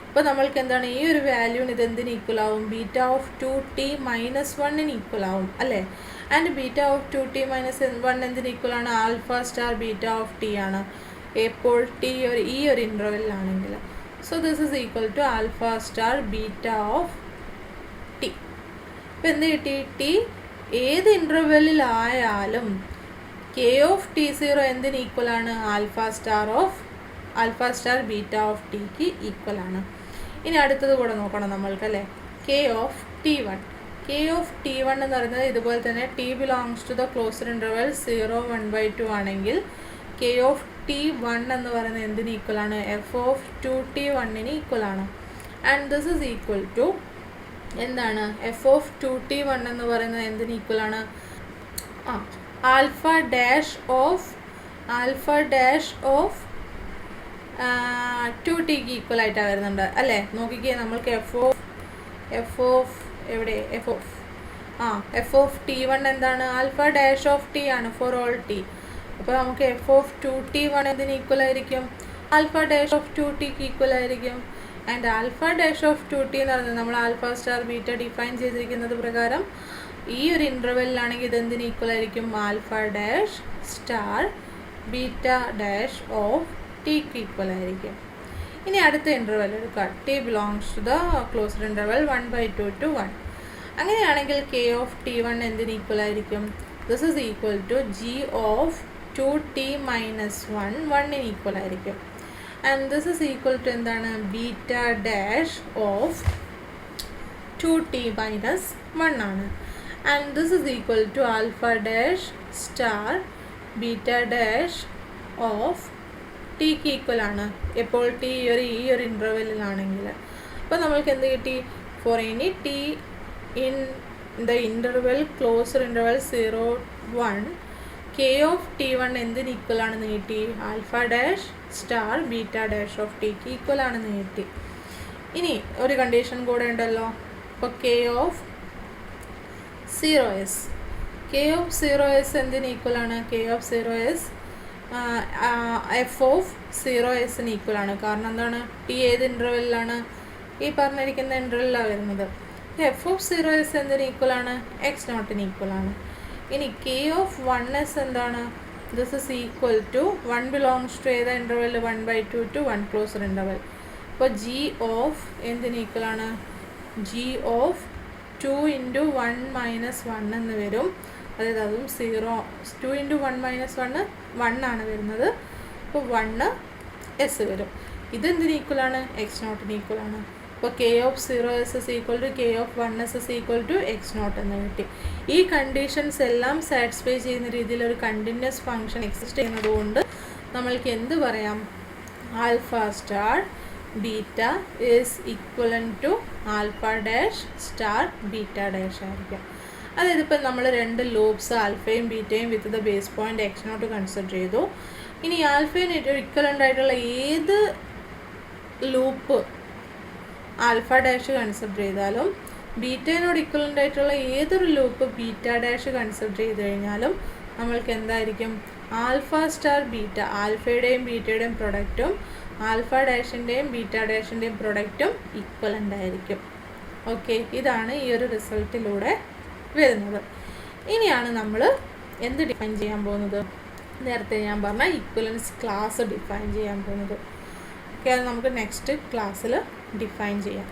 അപ്പോൾ നമ്മൾക്ക് എന്താണ് ഈ ഒരു വാല്യൂവിന് ഇതെന്തിന് ഈക്വൽ ആവും? Beta of 2t minus 1 equal ആവും അല്ലേ? And beta of 2t minus 1 എന്തിന് ഈക്വൽ ആണ്? Alpha star beta of T ആണ് എപ്പോൾ ടി ഈ ഒരു ഇൻ്റർവെല്ലിലാണെങ്കിൽ. So this is equal to alpha star beta of T. ഇപ്പം എന്ത് കിട്ടി? ടി ഏത് ഇൻ്റർവെല്ലിലായാലും കെ ഓഫ് ടി 0 എന്തിന് ഈക്വൽ ആണ്? ആൽഫ സ്റ്റാർ ബീറ്റ ഓഫ് ടിക്ക് ഈക്വൽ ആണ്. ഇനി അടുത്തത് കൂടെ നോക്കണം നമ്മൾക്ക് അല്ലേ? K of T 1. K of T 1 എന്ന് പറയുന്നത് ഇതുപോലെ തന്നെ T belongs to the closed interval 0 1/2 ആണെങ്കിൽ കെ ഓഫ് ടി 1 എന്ന് പറയുന്നത് എന്തിന് ഈക്വൽ ആണ്? എഫ് ഓഫ് 2t1 ഈക്വൽ ആണ്. And this is equal to എന്താണ്? എഫ് ഓഫ് 2t1 എന്ന് പറയുന്നത് എന്തിന് ഈക്വൽ ആണ്? ആൽഫ ഡാഷ് ഓഫ് 2tക്ക് ഈക്വൽ ആയിട്ടാണ് വരുന്നുണ്ട് അല്ലേ? നോക്കിക്കേ, നമ്മൾക്ക് എഫ് ഓഫ് t1 എന്താണ്? ആൽഫ ഡാഷ് ഓഫ് ടി ആണ് ഫോർ ഓൾ ടി. അപ്പോൾ നമുക്ക് എഫ് ഓഫ് 2t1 എന്തിന് ഈക്വൽ ആയിരിക്കും? ആൽഫ ഡാഷ് ഓഫ് 2tക്ക് ഈക്വൽ ആയിരിക്കും. And alpha dash of 2t എന്ന് പറയുന്നത് നമ്മൾ ആൽഫ സ്റ്റാർ ബീറ്റ ഡിഫൈൻ ചെയ്തിരിക്കുന്നത് പ്രകാരം ഈ ഒരു ഇൻ്റർവെല്ലിലാണെങ്കിൽ ഇതെന്തിന് ഈക്വൽ ആയിരിക്കും? Alpha dash star beta dash of ടിക്ക് ഈക്വൽ ആയിരിക്കും. ഇനി അടുത്ത ഇൻ്റർവെൽ എടുക്കുക. T belongs to the closed interval 1/2 to 1. അങ്ങനെയാണെങ്കിൽ കെ ഓഫ് t1 എന്തിന് ഈക്വൽ ആയിരിക്കും? This is equal to G of 2t minus 1 equal ആയിരിക്കും. And this is equal to എന്താണ്? Beta dash of 2t minus 1 ആണ്. And this is equal to alpha dash star beta dash of ടിക്ക് equal ആണ് എപ്പോൾ T ഈ ഒരു ഇൻ്റർവെല്ലിലാണെങ്കിൽ. അപ്പോൾ നമ്മൾക്ക് എന്ത് കിട്ടി? For any T in the interval closed interval 0 1 K of t1 എന്തിന് ഈക്വൽ ആണെന്ന് കിട്ടി? Alpha dash star beta dash of ടിക്ക് ഈക്വൽ ആണെന്ന് കിട്ടി. ഇനി ഒരു കണ്ടീഷൻ കൂടെ ഉണ്ടല്ലോ. അപ്പോൾ കെ ഓഫ് 0s എന്തിന് ഈക്വൽ ആണ്? K of 0s F of 0s equal ആണ്. കാരണം എന്താണ്? ടി ഏത് ഇൻ്റർവെല്ലിലാണ്? ഈ പറഞ്ഞിരിക്കുന്ന ഇൻ്റർവെല്ലിലാണ് വരുന്നത്. എഫ് ഓഫ് 0s എന്തിന് ഈക്വൽ ആണ്? x0 ഈക്വൽ ആണ്. ഇനി കെ ഓഫ് 1s എന്താണ്? This is equal to 1 belongs to ഏതാ ഇൻ്റർവെല്ല്? 1/2 to 1 closed interval. അപ്പോൾ ജി ഓഫ് എന്തിന് ഈക്വൽ ആണ്? ജി ഓഫ് 2 × 1 - 1 എന്ന് വരും. അതായത് അതും 0 2 × 1 - 1 ആണ് വരുന്നത്. അപ്പോൾ 1s വരും. ഇതെന്തിന് ഈക്വൽ ആണ്? x0 ഈക്വൽ ആണ്. അപ്പോൾ K of 0s is equal to K of 1s is equal to x0 എന്ന് കിട്ടി. ഈ കണ്ടീഷൻസ് എല്ലാം സാറ്റിസ്ഫൈ ചെയ്യുന്ന രീതിയിൽ ഒരു കണ്ടിന്യൂസ് ഫംഗ്ഷൻ എക്സിസ്റ്റ് ചെയ്യുന്നത് കൊണ്ട് നമ്മൾക്ക് എന്ത് പറയാം? Alpha star beta is equivalent to alpha dash star beta dash ആയിരിക്കും. അതായത് ഇപ്പം നമ്മൾ രണ്ട് ലൂപ്സ് ആൽഫയും ബീറ്റയും with the base point x0 consider ചെയ്തു. ഇനി ആൽഫയും ഇക്വലൻ്റ് ആയിട്ടുള്ള ഏത് ലൂപ്പ് ആൽഫ ഡാഷ് കൺസിഡർ ചെയ്താലും ബീറ്റയിനോട് ഇക്വലൻ്റ് ആയിട്ടുള്ള ഏതൊരു ലൂപ്പ് ബീറ്റ ഡാഷ് കൺസിഡർ ചെയ്ത് കഴിഞ്ഞാലും നമ്മൾക്ക് എന്തായിരിക്കും? ആൽഫ സ്റ്റാർ ബീറ്റ ആൽഫയുടെയും ബീറ്റയുടെയും പ്രൊഡക്റ്റും ആൽഫ ഡാഷിൻ്റെയും ബീറ്റ ഡാഷിൻ്റെയും പ്രൊഡക്റ്റും ഈക്വലൻ്റ് ആയിരിക്കും. ഓക്കെ, ഇതാണ് ഈ ഒരു റിസൾട്ടിലൂടെ വരുന്നത്. ഇനിയാണ് നമ്മൾ എന്ത് ഡിഫൈൻ ചെയ്യാൻ പോകുന്നത്? നേരത്തെ ഞാൻ പറഞ്ഞ ഈക്വലൻസ് ക്ലാസ് ഡിഫൈൻ ചെയ്യാൻ പോകുന്നത്. ഓക്കെ, അത് നമുക്ക് നെക്സ്റ്റ് ക്ലാസ്സിൽ ഡിഫൈൻ ചെയ്യാം.